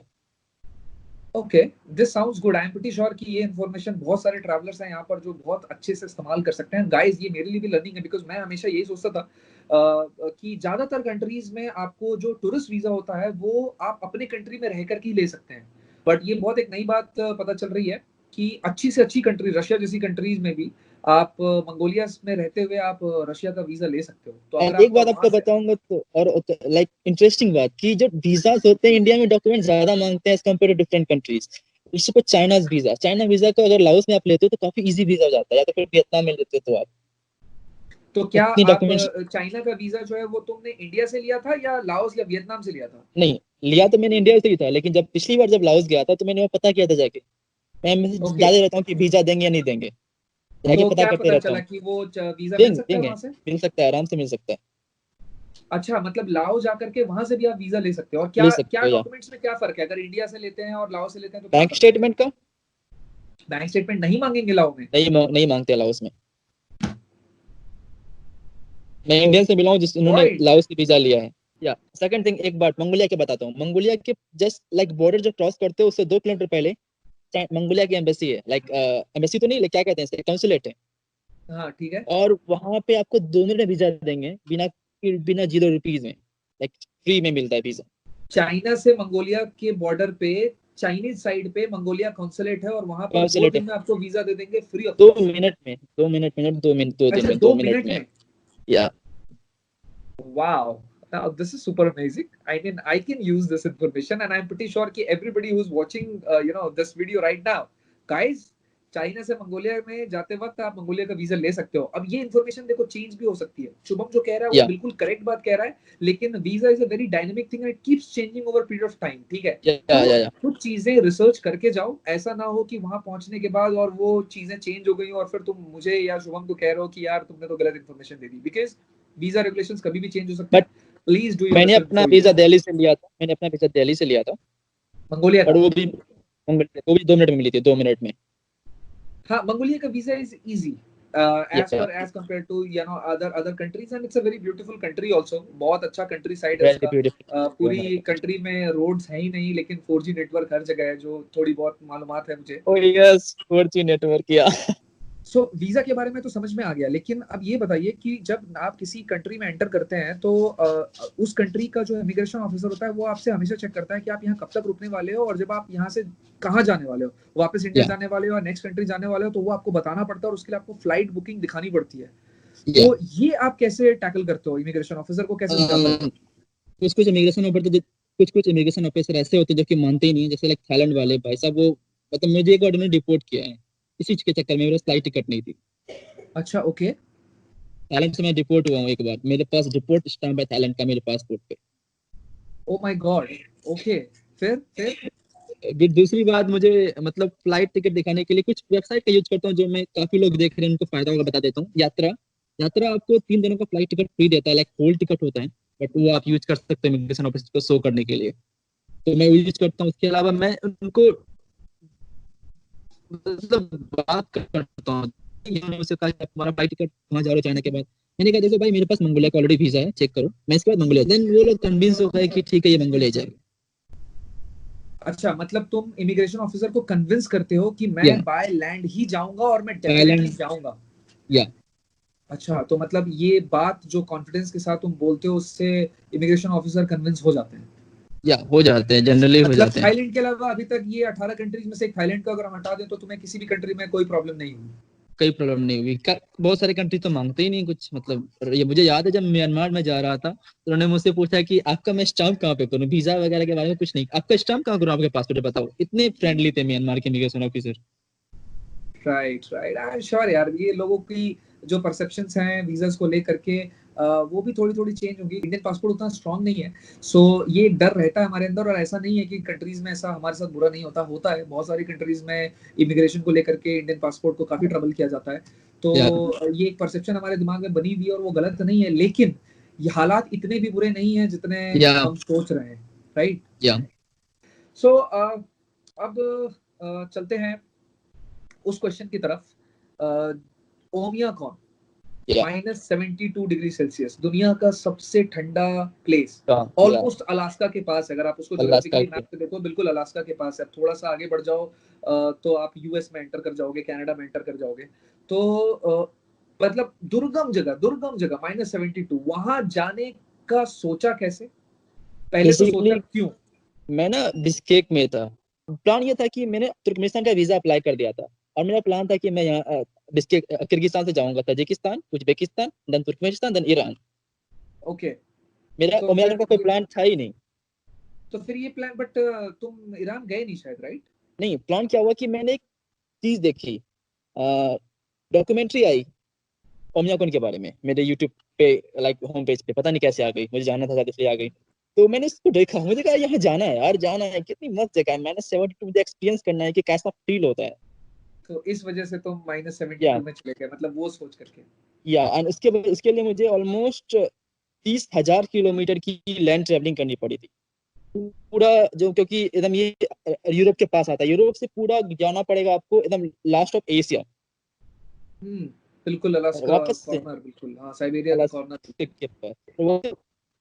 Okay, this sounds good. I am pretty sure कि ये इन्फॉर्मेशन बहुत सारे ट्रैवलर्स हैं यहाँ पर जो बहुत अच्छे से इस्तेमाल कर सकते हैं। गाइस, ये मेरे लिए भी लर्निंग है, बिकॉज मैं हमेशा यही सोचता था कि ज्यादातर कंट्रीज में आपको जो टूरिस्ट वीजा होता है वो आप अपने कंट्री में रह करके ही ले सकते हैं। बट ये बहुत एक नई बात पता चल रही है कि अच्छी से अच्छी कंट्री, रशिया जैसी कंट्रीज में भी आप मंगोलिया में रहते हुए आप रशिया का वीजा ले सकते हो। तो अगर एक आपका बात वहां आपको से बताऊंगा तो, और लाइक इंटरेस्टिंग बात कि जो वीजास होते हैं इंडिया में डॉक्यूमेंट ज्यादा मांगते हैं as compare to different countries. इससे कुछ चाइना वीजा को अगर लाओस में आप लेते हो तो काफी इजी वीजा हो जाता है, या तो फिर वियतनाम में लेते हो तो आप तो क्या उतनी आप डॉक्यूमेंट्स चाइना का वीजा जो है वो तुमने इंडिया से लिया था या लाओस या वियतनाम से लिया था? नहीं लिया। तो मैंने इंडिया से ही था, लेकिन जब पिछली बार जब लाओस गया था तो मैंने वो पता किया था जाके। मैं ओके, ज्यादा रहता हूँ कि वीजा देंगे या नहीं देंगे, जाके तो पता क्या करते पता रहता चला हूँ। कि वो वीजा मिल देंगे सकता है देंगे, वहां से? मिल सकता है, आराम से मिल सकता है। अच्छा, मतलब लाओ जाकर के वहां से भी आप वीजा ले सकते हो। और क्या ले सकते क्या हो या डॉक्यूमेंट्स में क्या फर्क है अगर इंडिया से लेते हैं और लाओ से लेते हैं, तो क्या बैंक फर्क है? स्टेटमेंट का बैंक स्टेटमेंट नहीं मांगेंगे लाओ में? नहीं मांगते लाओस में। मैं इंडियन से मिला हूँ जिस उन्होंने राइट। लाओस की वीजा लिया है। या सेकंड थिंग, एक बात मंगोलिया के बताता हूँ। मंगोलिया के जस्ट लाइक बॉर्डर जो क्रॉस करते हो उससे 2 किलोमीटर पहले मंगोलिया की एम्बेसी है। लाइक एम्बेसी तो नहीं, क्या कहते हैं, काउंसुलेट है। हाँ, ठीक है। और वहां पे आपको 2 मिनट में वीजा देंगे, बिना बिना 0 रुपीज में, लाइक फ्री में मिलता है वीजा। चाइना से मंगोलिया के बॉर्डर पे, चाइनीज साइड पे मंगोलिया कॉन्सुलेट है और वहां पर दो काउंसुलेट है। दिन में आपको वीजा दे देंगे फ्री ऑफ दो कॉस्ट। मिनट में 2 मिनट मिनट 2 मिनट, दो दिन अच्छा, में दो 2 मिनट मिनट में। में? या Wow. Now this is super amazing. I mean, I can use this information, and I'm pretty sure कि everybody who's watching, this video right now, guys, China से मंगोलिया में जाते वक्त आप मंगोलिया का वीजा ले सकते हो। अब ये इन्फॉर्मेशन देखो चेंज भी हो सकती है। शुभम जो कह रहा है वो या बिल्कुल करेक्ट बात कह रहा है, लेकिन visa is a very dynamic thing, it keeps changing over period of time. ठीक है, तो या कुछ चीजें रिसर्च करके जाओ। ऐसा ना हो कि वहां पहुंचने के बाद और वो चीजें चेंज हो गई और फिर तुम मुझे या शुभम को कह रहे हो कि यार तुमने तो गलत information they the, because visa regulations कभी भी चेंज हो सकते बट हैं। प्लीज डू योर मैंने रिसर्च अपना बिफोर यू वीजा गो। दिल्ली से लिया था, मैंने अपना वीजा दिल्ली से लिया था। मंगोलिया और का? वो भी 2 मिनट में मिली थी, 2 मिनट में। हाँ, मंगोलिया का वीजा इज इजी या as compared to other countries, and it's a very beautiful country also। बहुत अच्छा कंट्री साइड है वेरी उसका। ब्यूटीफुल पूरी हमारे पास। कंट्री में रोड्स है ही नहीं, लेकिन 4G नेटवर्क हर जगह है, जो थोड़ी बहुत मालूमात है मुझे। ओ यस, 4G नेटवर्क। या सो वीजा के बारे में तो समझ में आ गया, लेकिन अब ये बताइए कि जब आप किसी कंट्री में एंटर करते हैं तो उस कंट्री का जो इमिग्रेशन ऑफिसर होता है वो आपसे हमेशा चेक करता है कि आप यहाँ कब तक रुकने वाले हो, और जब आप यहाँ से कहाँ जाने वाले हो, वापस इंडिया या जाने वाले हो या नेक्स्ट कंट्री जाने वाले हो, तो वो आपको बताना पड़ता है और उसके लिए आपको फ्लाइट बुकिंग दिखानी पड़ती है। या तो ये आप कैसे टैकल करते हो? इमिग्रेशन ऑफिसर को कैसे समझाते हो? कुछ इमिग्रेशन ऑफिसर ऐसे होते हैं जो कि मानते ही नहीं है। जैसे लाइक थाईलैंड वाले भाई साहब, वो मतलब मुझे एक बार उन्होंने डिपोर्ट किया है इसी के चक्कर में, मेरे फ्लाइट टिकट नहीं थी। अच्छा, ओके। थाईलैंड से मैं डिपोर्ट हुआ हूँ एक बार, मेरे पास डिपोर्ट स्टैम्प है थाईलैंड का मेरे पासपोर्ट पे। Oh my God. ओके, फिर? फिर दूसरी बात, मुझे मतलब फ्लाइट टिकट दिखाने के लिए कुछ वेबसाइट का यूज करता हूँ, जो मैं काफी लोग देख रहे हैं उनको फायदा होगा, बता देता हूँ। यात्रा यात्रा आपको 3 दिनों का फ्लाइट टिकट फ्री देता है, लाइक होल टिकट होता है, बट वो आप यूज कर सकते हो इमिग्रेशन ऑफिस को शो करने के लिए। तो मैं यूज करता हूँ। उसके अलावा मैं उनको मतलब बात करता हूँ। उन्होंने मुझसे कहा कि तुम्हारा फ्लाइट टिकट कहाँ जा रहे हो चाइना के बाद। मैंने कहा देखो भाई, मेरे पास मंगोलिया का ऑलरेडी वीजा है, चेक करो। मैं इसके बाद मंगोलिया, देन वो लोग कन्विंस हो गए कि ठीक है ये मंगोलिया जाएगा। अच्छा, मतलब तुम इमिग्रेशन ऑफिसर को कन्विंस करते हो कि मैं या बाय लैंड ही जाऊंगा और मैं डेफिनेटली थाईलैंड। जाऊंगा। या अच्छा, तो मतलब ये बात जो कॉन्फिडेंस के साथ तुम बोलते हो उससे इमिग्रेशन ऑफिसर कन्विंस हो जाते हैं। या हो जाते हैं, जनरली हो मतलब जाते हैं। थाईलैंड के अलावा अभी तक ये 18 कंट्रीज में से एक थाईलैंड को अगर हम हटा दें तो तुम्हें किसी भी कंट्री में कोई प्रॉब्लम नहीं हुई? कोई प्रॉब्लम नहीं हुई। बहुत सारे कंट्री तो मांगते ही नहीं कुछ, मतलब ये मुझे याद है जब म्यांमार में जा रहा था तो उन्होंने मुझसे पूछा कि आपका मैं स्टाम्प कहाँ पे करूँ, वीजा वगैरह के बारे में कुछ नहीं, आपका स्टाम्प कहाँ करूँ आपके पासपोर्ट पे बताओ। इतने फ्रेंडली थे म्यांमार के immigration officer. Right right, I am sure यार, ये लोगों की जो परसेप्शंस हैं वीजास को लेकर के वो भी थोड़ी थोड़ी चेंज होगी। इंडियन पासपोर्ट उतना स्ट्रांग नहीं है, सो ये एक डर रहता है हमारे अंदर। और ऐसा नहीं है कि कंट्रीज में ऐसा हमारे साथ बुरा नहीं होता, होता है बहुत सारी कंट्रीज में इमिग्रेशन को लेकर के इंडियन पासपोर्ट को काफी ट्रबल किया जाता है। तो या ये एक परसेप्शन हमारे दिमाग में बनी हुई है और वो गलत नहीं है, लेकिन ये हालात इतने भी बुरे नहीं है जितने या हम सोच रहे हैं, राइट। या सो अब चलते हैं उस क्वेश्चन की तरफ। ओमिया कौन या -72 डिग्री सेल्सियस, दुनिया का सबसे ठंडा प्लेस, या ऑलमोस्ट अलास्का के पास है। अगर आप उसको अलास्का ज्योग्राफिकली के। मैप पे देखो, बिल्कुल अलास्का के पास है। थोड़ा सा आगे बढ़ जाओ तो आप यूएस में एंटर कर जाओगे, कनाडा में एंटर कर जाओगे। तो मतलब दुर्गम जगह -72, वहां जाने का सोचा कैसे, पहले तो सोचा बेसिकली क्यों? मैं ना बिश्केक में था। प्लान ये था कि मैंने तुर्कमेनिस्तान का वीजा अप्लाई कर दिया था और मेरा प्लान था कि मैं यहाँ बिश्केक किर्गिस्तान से जाऊंगा Tajikistan, Uzbekistan, then Turkmenistan, then Iran. Okay, मेरा तो ओमिया का कोई प्लान था ही नहीं। फिर ये प्लान, बट तुम ईरान गए नहीं शायद, राइट? नहीं, प्लान क्या हुआ कि मैंने एक चीज देखी, डॉक्यूमेंट्री आई ओमिया के बारे में मेरे यूट्यूब पे, लाइक होम पेज पे। पता नहीं कैसे आ गई, मुझे जाना था शायद इसलिए आ गई। तो मैंने उसको देखा, मुझे कहा यहाँ जाना है यार, जाना है, कितनी मस्त जगह है। मैंने 72 मुझे एक्सपीरियंस करना है कि कैसा फील होता है। तो इस वजह से तुम या -72 में चले गए, मतलब वो सोच करके। एंड उसके लिए मुझे ऑलमोस्ट 30,000 किलोमीटर की लैंड ट्रेवलिंग करनी पड़ी थी पूरा, जो क्योंकि एकदम ये यूरोप के पास आता है। यूरोप से पूरा जाना पड़ेगा आपको एकदम लास्ट ऑफ एशिया, हम्म, बिल्कुल अलास्का वापस से कॉर्नर, बिल्कुल हाँ, साइबेरिया का कॉर्नर। अलास्का के पास।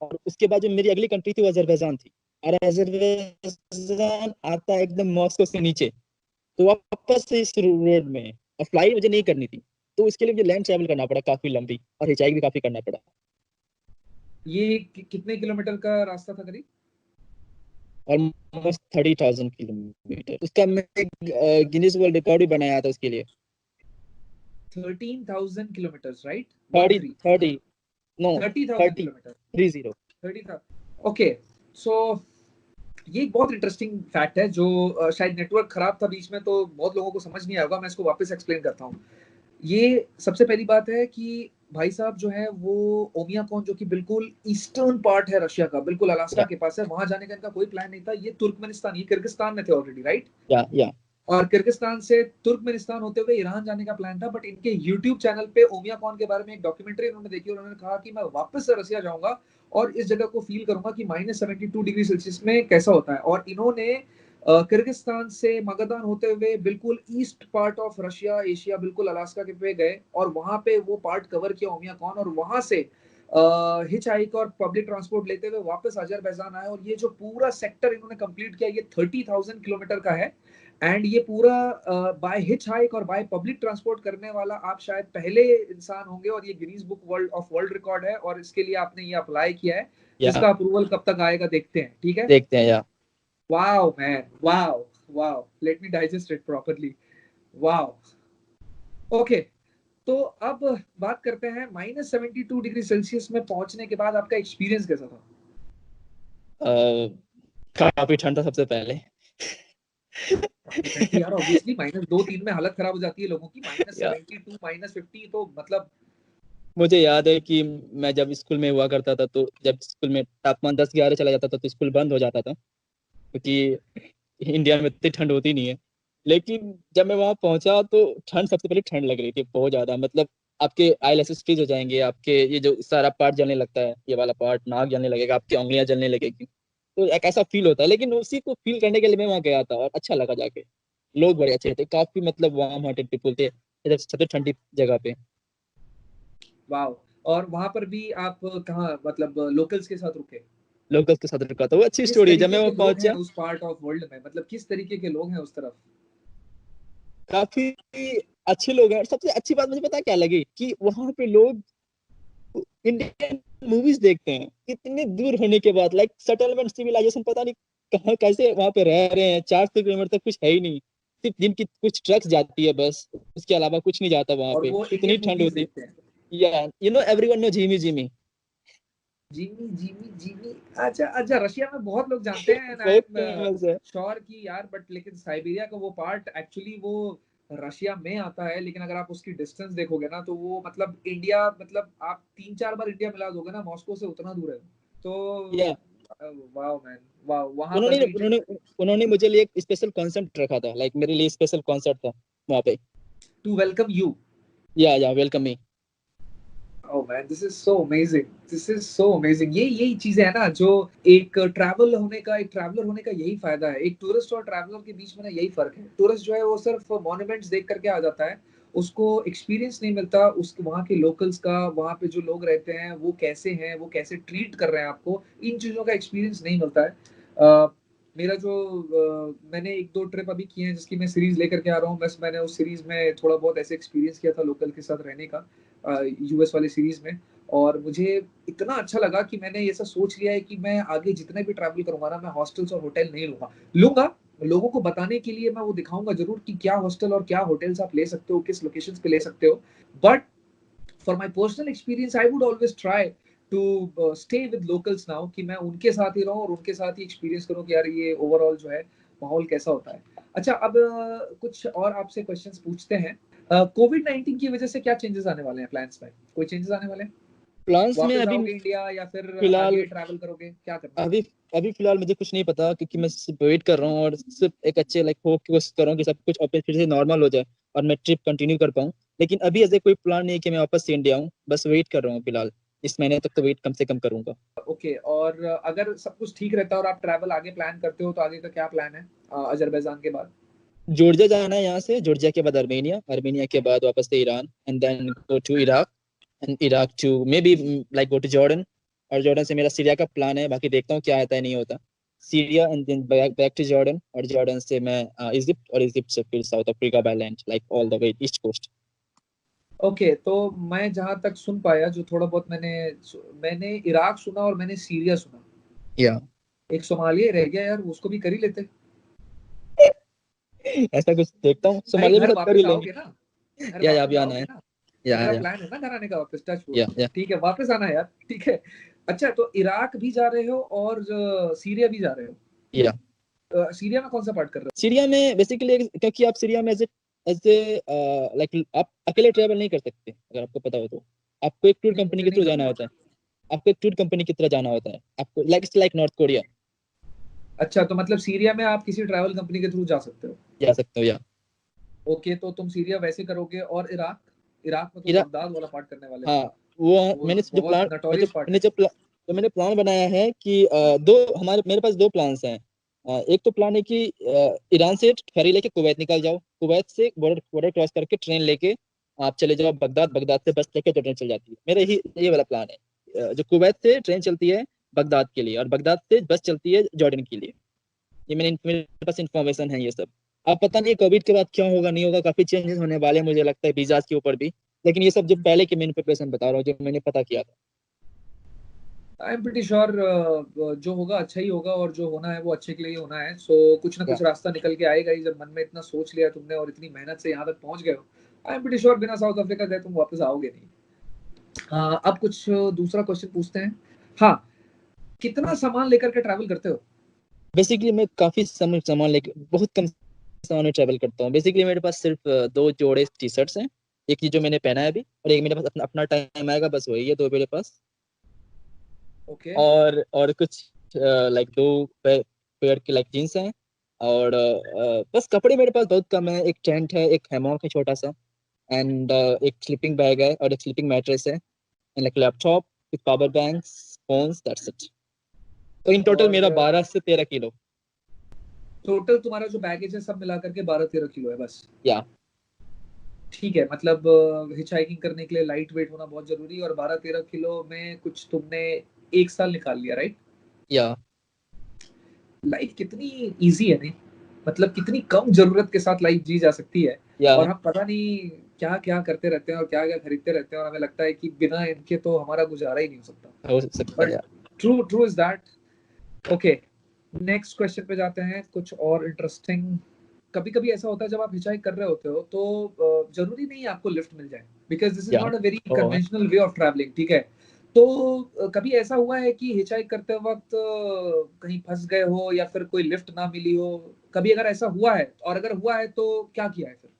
और उसके बाद जो मेरी अगली कंट्री थी वो अजरबैजान थी। और अजरबैजान आता है एकदम मॉस्को से नीचे। तो वापस से इस रोड में, और फ्लाइट मुझे नहीं करनी थी, तो इसके लिए मुझे लैंड ट्रैवल करना पड़ा काफी लंबी, और हिचाई भी काफी करना पड़ा। ये कितने किलोमीटर का रास्ता था करीब? Almost 30,000 kilometre. उसका मैं गिनीज वर्ल्ड रिकॉर्ड भी बनाया था उसके लिए। 13,000 kilometre, right? One 30 three 30 no 30,000 30 kilometre 30। 30,000। Okay, so ये एक बहुत इंटरेस्टिंग फैक्ट है जो शायद नेटवर्क खराब था बीच में तो बहुत लोगों को समझ नहीं आएगा, मैं इसको वापस एक्सप्लेन करता हूँ। ये सबसे पहली बात है कि भाई साहब जो है वो ओमियाकॉन, जो कि बिल्कुल ईस्टर्न पार्ट है रशिया का, बिल्कुल अलास्का या के पास है, वहां जाने का इनका कोई प्लान नहीं था। ये तुर्कमेनिस्तान, ये किर्गिस्तान में थे ऑलरेडी, राइट? या और किर्गिस्तान से तुर्कमेनिस्तान होते हुए ईरान जाने का प्लान था। बट इनके यूट्यूब चैनल पे ओमियाकॉन के बारे में एक डॉक्यूमेंट्री उन्होंने देखी और उन्होंने कहा कि मैं वापस से रसिया जाऊंगा और इस जगह को फील करूंगा कि -72 डिग्री सेल्सियस में कैसा होता है। और इन्होंने किर्गिस्तान से मगदान होते हुए बिल्कुल east part of Russia, Asia, बिल्कुल अलास्का के पे गए और वहां पे वो पार्ट कवर किया ओमियाकॉन, और वहां से हिच हाइक और पब्लिक ट्रांसपोर्ट लेते हुए वापस अजरबैजान आए। और ये जो पूरा सेक्टर इन्होंने कंप्लीट किया, ये 30,000 किलोमीटर का है। एंड ये पूरा बाय हिच हाइक और बाय पब्लिक ट्रांसपोर्ट करने वाला आप शायद पहले इंसान होंगे, और ये गिनीज बुक वर्ल्ड रिकॉर्ड है। और इसके लिए आपने ये अप्लाई किया है, या इसका अप्रूवल कब तक आएगा देखते हैं, ठीक है? देखते हैं। या wow man, wow, wow, let me digest it properly. Wow, okay. तो अब बात करते हैं -72 डिग्री सेल्सियस में पहुंचने के बाद आपका एक्सपीरियंस कैसा था? काफी ठंड था सबसे पहले। काफी ठंड थी यार, ऑब्वियसली -2 3 में हालत खराब हो जाती है लोगों की, या -72 -50 तो मतलब। मुझे याद है कि मैं जब स्कूल में हुआ करता था, तो जब स्कूल में तापमान 10-11 चला जाता था तो स्कूल बंद हो जाता था, क्योंकि इंडिया में इतनी ठंड होती नहीं है। लेकिन जब मैं वहां पहुंचा तो ठंड, सबसे पहले ठंड लग रही थी बहुत ज्यादा। मतलब आपके आईलैशेस फ्रीज हो जाएंगे, आपके ये जो सारा पार्ट जलने लगता है, ये वाला पार्ट, नाक जलने लगेगा, आपकी उंगलियां जलने लगेगी। तो एक ऐसा फील होता है। लेकिन उसी को फील करने के लिए मैं वहां गया था और अच्छा लगा जाके। लोग बड़े अच्छे थे, काफी मतलब वार्म हार्टेड पीपल थे इधर सबसे ठंडी जगह पे। वाओ। और वहां पर भी आप कहाँ, मतलब लोकल्स के साथ रुके? लोकल्स के साथ रुका था, वो अच्छी किस स्टोरी है। जब तरीके मैं के वहां लोग हैं पहुंचा, उस पार्ट ऑफ वर्ल्ड में, मतलब किस तरीके के लोग हैं उस तरफ? काफी अच्छे लोग हैं। और सबसे अच्छी बात मुझे पता है क्या लगी, कि वहां पे लोग इंडियन मूवीज देखते हैं इतने दूर होने के बाद। लाइक सेटलमेंट, सिविलाइजेशन, पता नहीं कहाँ कैसे वहां पे रह रहे हैं। 400 किलोमीटर तक कुछ है ही नहीं। सिर्फ दिन की कुछ ट्रक्स जाती है बस, उसके अलावा कुछ नहीं जाता वहां और पे, वो इतनी इंडियन ठंड मूवीज होती है। देखते हैं। Yeah you know everyone know Jimmy Jimmy. Jimmy Jimmy Jimmy. अच्छा अच्छा, रशिया में बहुत लोग जानते हैं, एंड आई बहुत एम फेमस है। श्योर कि यार, बट लेकिन साइबेरिया का वो पार्ट एक्चुअली वो रशिया में आता है, लेकिन अगर आप उसकी डिस्टेंस देखोगे ना तो वो मतलब इंडिया, मतलब आप 3-4 बार इंडिया मिला दोगे ना, मॉस्को से उतना दूर है या तो। वाओ मैन, वाओ, वहां पर उन्होंने भी। उन्होंने उन्होंने मुझे लिए एक स्पेशल कॉन्सर्ट रखा था, लाइक मेरे लिए स्पेशल कॉन्सर्ट था वहाँ पे। To welcome you. Yeah welcome me. Oh man, this is so amazing, this is so amazing. ये यही चीजें है ना जो एक ट्रैवल होने का, एक ट्रैवलर होने का यही फायदा है। एक टूरिस्ट और ट्रैवलर के बीच में ना यही फर्क है। टूरिस्ट जो है वो सिर्फ मॉन्यूमेंट्स देख करके आ जाता है, उसको एक्सपीरियंस नहीं मिलता उसके, वहाँ के लोकल्स का, वहाँ पे जो लोग रहते हैं वो कैसे हैं, वो कैसे ट्रीट कर रहे हैं आपको, इन चीजों का एक्सपीरियंस नहीं मिलता है। मेरा जो मैंने 1-2 ट्रिप अभी किए हैं जिसकी मैं सीरीज लेकर के आ रहा हूँ, बस मैंने उस सीरीज में थोड़ा बहुत ऐसे एक्सपीरियंस किया था लोकल के साथ रहने का, यूएस वाली सीरीज में। और मुझे इतना अच्छा लगा कि मैंने ये सब सोच लिया है कि मैं आगे जितने भी ट्रैवल करूंगा ना, मैं हॉस्टल्स और होटल नहीं लूंगा लोगों को बताने के लिए मैं वो दिखाऊंगा जरूर कि क्या हॉस्टल और क्या होटल्स आप ले सकते हो, किस लोकेशंस पे ले सकते हो। But for my personal experience I would always try to stay with locals now, कि मैं उनके साथ ही रहूं और उनके साथ ही एक्सपीरियंस करूं कि यार ये ओवरऑल जो है माहौल कैसा होता है। अच्छा, अब कुछ और आपसे क्वेश्चंस पूछते हैं। कोविड-19 की वजह से क्या चेंजेस आने वाले हैं प्लान्स में? कोई चेंजेस आने वाले हैं? प्लान्स में वापस अभी आओगे इंडिया या फिर फिलहाल आगे ट्रैवल करोगे? क्या करना है? अभी अभी फिलहाल मुझे कुछ नहीं पता, क्योंकि मैं सिर्फ वेट कर रहा हूँ और सिर्फ एक अच्छे लाइक होप की कोशिश कर रहा हूँ कि सब कुछ वापस फिर से नॉर्मल हो जाए और मैं ट्रिप कंटिन्यू कर पाऊँ। लेकिन अभी ऐसे कोई प्लान नहीं है कि मैं वापस से इंडिया आऊँ, बस वेट कर रहा हूँ फिलहाल। इस महीने तक तो वेट कम से कम करूंगा। ओके, और अगर सब कुछ ठीक रहता है और आप ट्रैवल आगे प्लान करते हो तो आगे का क्या प्लान है अजरबैजान के बाद? जॉर्जिया जाना है, यहाँ से जॉर्जिया के बाद अर्मेनिया, अर्मेनिया के बाद वापस से Iran, and then go to Iraq, and Iraq to maybe like go to Jordan. और जॉर्डन से मेरा सीरिया का प्लान है, बाकी देखता हूँ क्या आता है नहीं होता। Syria and then back back to Jordan, और जॉर्डन से मैं इजिप्ट, और इजिप्ट से फिर South Africa by land, like all the way east coast. Okay, तो मैं जहां तक सुन पाया, जो थोड़ा बहुत मैंने इराक सुना और मैंने सीरिया सुना। या एक सोमालिया रह गया यार, उसको भी कर ही लेते। ऐसा कुछ देखता हूँ, भाई सोमालिया भी घर शायद कर ही वापस लेंगे। आओगे ना? घर या अभी वापस आना आओगे है। ना? मेरा या प्लान है ना घर आने का वापस, टच वुड। या ठीक है, वापस आना है यार, ठीक है। अच्छा, तो इराक भी जा रहे हो और सीरिया भी जा रहे हो? या सीरिया में कौन सा पार्ट कर रहे सीरिया में बेसिकली, क्योंकि आप सीरिया में एज ए लाइक आप अकेले ट्रैवल नहीं कर सकते, अगर आपको पता हो तो। आपको एक टूर हो? नहीं, कंपनी मुझे के नहीं थ्रू जाना पता। होता है। आपको एक टूर कंपनी की तरह जाना होता है आपको, like it's like north Korea. अच्छा, तो मतलब सीरिया में आप किसी ट्रैवल कंपनी के थ्रू जा सकते हो? जा सकते हो या। ओके, तो तुम सीरिया वैसे करोगे, और इराक? इराक में तो इरा बगदाद वाला पार्ट करने वाले हो। हाँ, वो वो मैंने जो बहुत प्लान नटोरियस पार्ट मैंने है। जो तो मैंने प्लान बनाया है कि दो हमारे मेरे पास दो प्लान्स हैं। एक तो प्लान है कि ईरान से फेरी लेके कुवैत निकल जाओ, कुवैत से बॉर्डर बॉर्डर क्रॉस करके ट्रेन लेके आप चले जाओ बगदाद, बगदाद से बस लेके जॉर्डन चल जाती है। मेरा ही ये वाला प्लान है। जो कुवैत से ट्रेन चलती है बगदाद के लिए, और बगदाद से बस चलती है जॉर्डन के लिए। ये मेरे पास इंफॉर्मेशन है ये सब। अब पता नहीं कोविड के बाद क्या होगा नहीं होगा, काफी चेंजेस होने वाले हैं मुझे लगता है वीजा के ऊपर भी। लेकिन ये सब जो पहले की मैंने प्रिपरेशन बता रहा हूँ, जो मैंने पता किया था। आई एम प्रीटी श्योर जो होगा अच्छा ही होगा, और जो होना है वो अच्छे के लिए ही होना है। सो कुछ ना या कुछ रास्ता निकल के आएगा ही, जब मन में इतना सोच लिया तुमने और इतनी मेहनत से यहाँ तक पहुंच गए हो। आई एम प्रीटी श्योर बिना साउथ अफ्रीका गए तुम वापस आओगे नहीं। अब कुछ दूसरा क्वेश्चन पूछते हैं। हाँ, कितना सामान लेकर के ट्रैवल करते हो? बेसिकली मैं काफी सामान लेके बहुत कम सामान में ट्रेवल करता हूँ। बेसिकली मेरे पास सिर्फ दो जोड़े टी शर्ट्स हैं, एक ये जो मैंने पहना है अभी, और एक मेरे पास अपना अपना टाइम आएगा, बस वही है दो मेरे पास। ओके। और कुछ लाइक दो पेयर के लाइक जीन्स हैं, और बस कपड़े मेरे पास बहुत कम है। एक टेंट है, एक हैमॉक है छोटा सा, एंड एक स्लीपिंग बैग है, और एक स्लीपिंग मैट्रेस है, and like laptop with power banks, phones, that's it. तो इन टोटल मेरा और 12 से 13 किलो। टोटल तुम्हारा जो बैगेज है सब मिला करके 12-13 किलो है बस? या ठीक है, मतलब हिच हाइकिंग करने के लिए लाइट वेट होना बहुत जरूरी है, और 12-13 किलो में कुछ तुमने 1 साल निकाल लिया, राइट? या लाइफ कितनी इजी है नहीं, मतलब कितनी कम जरूरत के साथ लाइफ जी जा सकती है। या और हम पता नहीं क्या क्या करते रहते हैं और क्या क्या खरीदते रहते हैं, और हमें लगता है कि बिना इनके तो हमारा गुजारा ही नहीं हो सकता। हो सकता है बट यार। True true is that. Okay, next question पे जाते हैं, कुछ और इंटरेस्टिंग। कभी कभी ऐसा होता है जब आप हिचाइक कर रहे होते हो तो जरूरी नहीं है आपको लिफ्ट मिल जाए, because this is yeah not a very oh conventional way of travelling, ठीक है। तो कभी ऐसा हुआ है कि हिचाइक करते वक्त कहीं फंस गए हो या फिर कोई लिफ्ट ना मिली हो? कभी अगर ऐसा हुआ है, और अगर हुआ है तो क्या किया है फिर?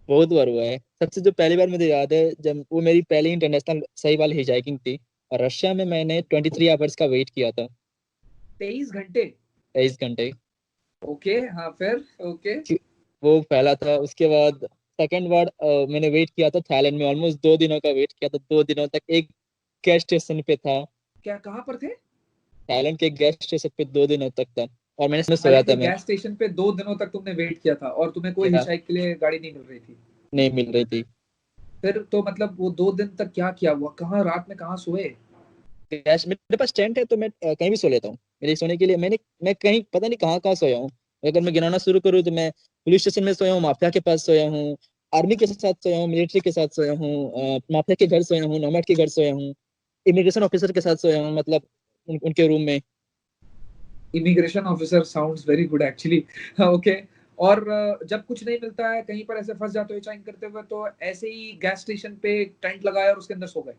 बहुत बार हुआ है। सबसे जो पहली बार मुझे याद है, जब वो मेरी पहली इंटरनेशनल सही वाली हिचाइकिंग थी, और रशिया में मैंने 23 आवर्स का वेट किया था। 23 घंटे? 23 घंटे। ओके, हाँ, फिर? ओके। वो पहला था। उसके बाद सेकंड बार मैंने वेट किया था थाईलैंड में, ऑलमोस्ट 2 दिनों का वेट किया था। 2 दिनों तक एक गैस स्टेशन पे था। क्या, कहाँ पर थे? थाईलैंड के गैस स्टेशन पे 2 दिनों तक था, और मैंने इसमें सोया थाईलैंड के था मैं। गैस स्टेशन पे 2 दिनों तक तुमने वेट किया था और तुम्हें कोई या हिचाइक के लिए गाड़ी नहीं मिल रही थी? नहीं मिल रही थी। फिर तो मतलब वो 2 दिन तक क्या किया हुआ, कहाँ रात में कहाँ सोए? गैस, मेरे पास टेंट है तो मैं कहीं भी सो लेता हूँ। मेरे सोने के लिए मैं कहीं पता नहीं कहाँ कहाँ सोया हूँ। अगर मैं गिनाना शुरू करूँ तो मैं पुलिस स्टेशन में सोया हूँ, माफिया के पास सोया हूँ, आर्मी के साथ सोया हूँ, मिलिट्री के साथ सोया हूँ, माफिया के घर सोया हूँ, नॉमैड के घर सोया हूँ, इमिग्रेशन ऑफिसर के साथ सोया हूँ, मतलब उनके रूम में। Immigration officer sounds very good actually. Okay. और जब कुछ नहीं मिलता है, कहीं पर ऐसे फंस जाते हो हिचाइक करते हुए, तो ऐसे ही गैस स्टेशन पे टेंट लगाया और उसके अंदर सो गए?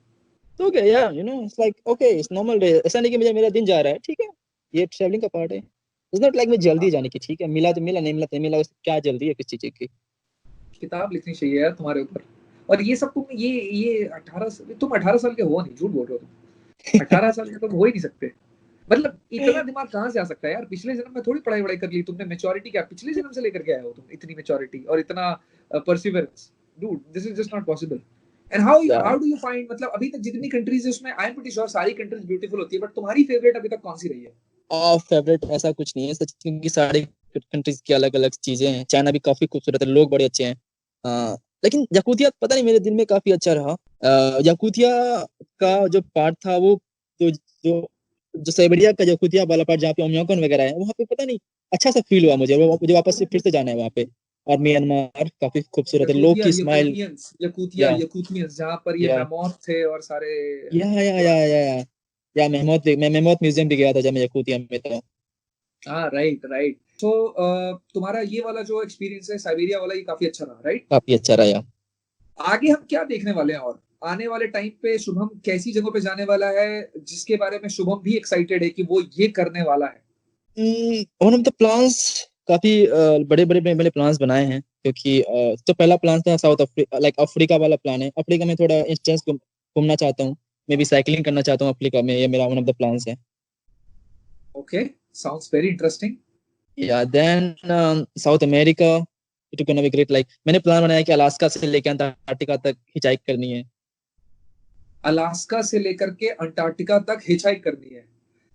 तो क्या यार, it's like okay, it's normal day. ऐसा नहीं कि मुझे मेरा दिन जा रहा है, ठीक है, ये ट्रैवलिंग का पार्ट है। इट्स नॉट लाइक मैं जल्दी जाने की, ठीक है, मिला तो मिला, नहीं मिला तो नहीं मिला, उससे क्या जल्दी है किसी चीज की। किताब लिखनी चाहिए यार तुम्हारे ऊपर। और ये सब तुम ये 18 तुम 18 साल के हो नहीं, झूठ बोल रहे हो तुम। 18 साल के तुम हो ही नहीं सकते। मतलब इतना दिमाग कहाँ से आ सकता है यार? पिछले जन्म में थोड़ी पढ़ाई वढ़ाई कर ली तुमने। मेच्योरिटी क्या पिछले जन्म से लेकर के आए हो तुम? इतनी मेच्योरिटी और इतना perseverance, dude, this is just not possible. And how do you find, मतलब अभी तक जितनी कंट्रीज है उसमें आई एम प्रीटी श्योर सारी कंट्रीज ब्यूटीफुल होती है, बट तुम्हारी फेवरेट अभी तक कौन सी रही है? फेवरेट ऐसा कुछ नहीं है सच, क्योंकि सारी कंट्रीज की अलग अलग चीजें हैं। चाइना भी काफी खूबसूरत है, लोग बड़े अच्छे हैं। लेकिन यकूतिया पता नहीं मेरे दिल में काफी अच्छा रहा। यकूतिया का जो पार्ट था, वो जो जो जो साइबेरिया का यकूतिया वाला पार्ट, जहाँ पे ओमियोकन वगैरह है, वहाँ पे पता नहीं अच्छा सा फील हुआ मुझे। मुझे वापस से फिर से जाना है वहाँ पे। और म्यांमार काफी खूबसूरत है, लोग यकूतिया, की स्माइल। यकूतिया, या यकूतियंस, जहाँ पर ये या मैमोथ थे और सारे या या मैं मेमोत म्यूजियम भी गया था जब मैं यकूतिया में था। हाँ, राइट, राइट। तो तुम्हारा ये वाला जो एक्सपीरियंस है साइबेरिया वाला, ये काफी अच्छा रहा, राइट? काफी अच्छा रहा। आगे हम क्या देखने वाले हैं, और आने वाले टाइम पे शुभम कैसी जगहों पे जाने वाला है जिसके बारे में शुभम भी एक्साइटेड है कि वो ये करने वाला है? वन ऑफ द प्लान्स, काफी बड़े बड़े मैंने प्लान्स बनाए हैं, क्योंकि तो पहला प्लान था साउथ अफ्रीका, लाइक अफ्रीका वाला प्लान है। अफ्रीका में थोड़ा इंस्टेंस घूमना चाहता हूँ। मैं भी साइकिलिंग करना चाहता हूँ अफ्रीका में, ये मेरा वन ऑफ द प्लान्स है। Okay, sounds very interesting. Yeah then South America, it gonna be great. Like मैंने प्लान बनाया कि अलास्का से लेकर अंटार्कटिका तक हिचाइक करनी है। अलास्का से लेकर के अंटार्कटिका तक हिचहाइक करनी है?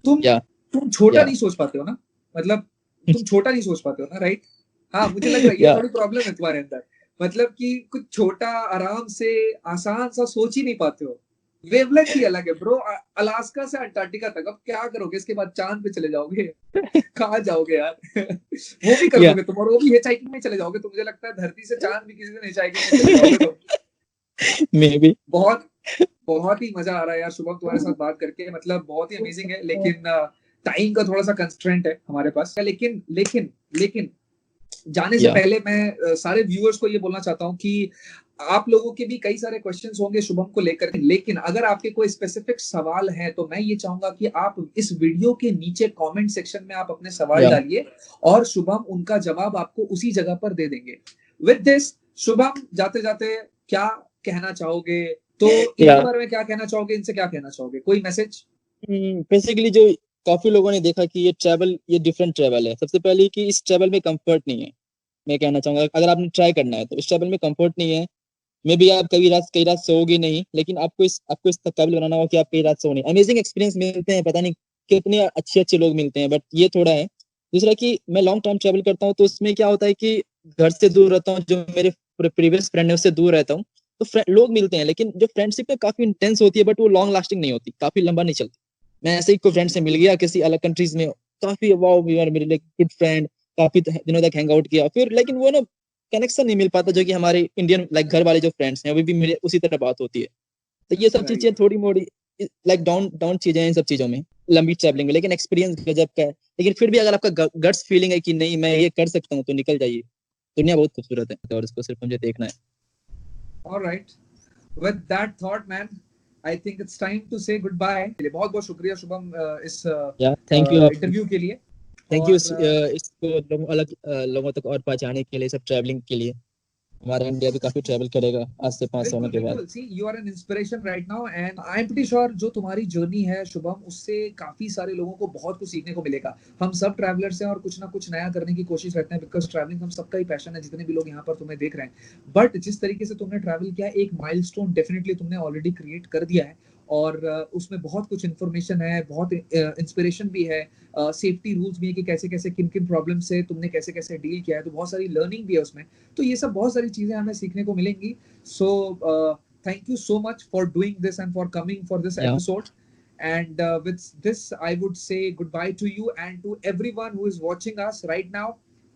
तुम या तुम छोटा या नहीं सोच पाते हो ना? मतलब तुम छोटा नहीं सोच पाते हो ना, राइट? हाँ, मुझे लग रहा है ये या थोड़ी प्रॉब्लम है तुम्हारे अंदर। मतलब कि कुछ छोटा, आराम से, आसान सा सोच ही नहीं पाते हो। वेवलेंथ ही अलग है ब्रो। अलास्का से अंटार्कटिका तक अब क्या करोगे? इसके बाद चांद पे चले जाओगे? कहाँ जाओगे यार? वो भी कर या लोगे तुम, और वो भी हिचहाइकिंग में चले जाओगे? तो मुझे लगता है धरती से चांद भी किसी दिन हिचहाइकिंग में चले जाओगे तुम। May be. बहुत बहुत ही मजा आ रहा है यार शुभम तुम्हारे साथ बात करके, मतलब बहुत ही अमेजिंग है। लेकिन टाइम का थोड़ा सा कंस्ट्रेंट है हमारे पास। लेकिन लेकिन लेकिन जाने से या पहले मैं सारे व्यूअर्स को ये बोलना चाहता हूँ कि आप लोगों के भी कई सारे क्वेश्चंस होंगे शुभम को लेकर, लेकिन अगर आपके कोई स्पेसिफिक सवाल है तो मैं ये चाहूंगा कि आप इस वीडियो के नीचे कमेंट सेक्शन में आप अपने सवाल या डालिए और शुभम उनका जवाब आपको उसी जगह पर दे देंगे। विद दिस, शुभम, जाते जाते क्या कहना चाहोगे? तो या इनके बारे में क्या कहना चाहोगे, इनसे क्या कहना चाहोगे, कोई मैसेज? बेसिकली जो काफी लोगों ने देखा कि ये डिफरेंट ट्रेवल है। सबसे पहले कि इस ट्रेवल में कंफर्ट नहीं है। मैं कहना चाहूंगा अगर आपने ट्राई करना है तो इस ट्रेवल में कंफर्ट नहीं है। मे बी आप कई रात सोओगे नहीं, लेकिन आपको इस काबिल बनाना होगा कि आप कई रात सो नहीं। अमेजिंग एक्सपीरियंस मिलते हैं, पता नहीं कितने अच्छे अच्छे लोग मिलते हैं, बट ये थोड़ा है। दूसरा कि मैं लॉन्ग टर्म ट्रेवल करता हूँ, तो उसमें क्या होता है कि घर से दूर रहता हूँ, जो मेरे प्रीवियस फ्रेंड है उससे दूर रहता हूँ। तो लोग मिलते हैं, लेकिन जो फ्रेंडशिप है काफी इंटेंस होती है, बट वो लॉन्ग लास्टिंग नहीं होती, काफी लंबा नहीं चलती। मैं ऐसे ही कोई फ्रेंड से मिल गया किसी अलग कंट्रीज में, काफी वाओ, वी आर मेरे गुड फ्रेंड, काफी दिनों तक हैंग आउट किया फिर, लेकिन वो ना कनेक्शन नहीं मिल पाता जो कि हमारे इंडियन लाइक घर वाले जो फ्रेंड्स हैं, अभी भी मेरे उसी तरह बात होती है। तो ये सब राइट। चीजें थोड़ी मोड़ी लाइक डाउन डाउन चीजें हैं इन सब चीजों में, लंबी ट्रैवलिंग में। लेकिन एक्सपीरियंस गजब का है। लेकिन फिर भी अगर आपका गट्स फीलिंग है कि नहीं मैं ये कर सकता हूँ, तो निकल जाइए। दुनिया बहुत खूबसूरत है और इसको सिर्फ मुझे देखना है। All right. With that thought, man, I think it's time to say goodbye. बहुत बहुत शुक्रिया शुभम इस थैंक यू इंटरव्यू के लिए। थैंक यू और इसको अलग लोगों तक और पहुंचाने के लिए, सब ट्रैवलिंग के लिए। हमारा इंडिया भी काफी ट्रैवल करेगा आज से 5 सालों के बाद। See, you are an inspiration right now and I'm pretty sure जो तुम्हारी जर्नी है शुभम, उससे काफी सारे लोगों को बहुत कुछ सीखने को मिलेगा। हम सब ट्रैवलर्स हैं और कुछ ना कुछ नया करने की कोशिश करते हैं, बिकॉज ट्रैवलिंग हम सबका ही पैशन है, जितने भी लोग यहाँ पर तुम्हें देख रहे हैं। बट जिस तरीके से तुमने ट्रैवल किया, एक माइलस्टोन डेफिनेटली तुमने ऑलरेडी क्रिएट कर दिया है और उसमें बहुत कुछ इन्फॉर्मेशन है, बहुत इंस्पिरेशन भी है, सेफ्टी रूल्स भी है कि कैसे कैसे किन किन प्रॉब्लम से तुमने कैसे कैसे डील किया है, तो बहुत सारी लर्निंग भी है उसमें। तो ये सब बहुत सारी चीजें हमें सीखने को मिलेंगी। सो thank you so much for doing this and for coming for this episode. And with this, I would say goodbye to you and to everyone who is watching us right now.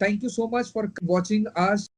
Thank you so much for watching us.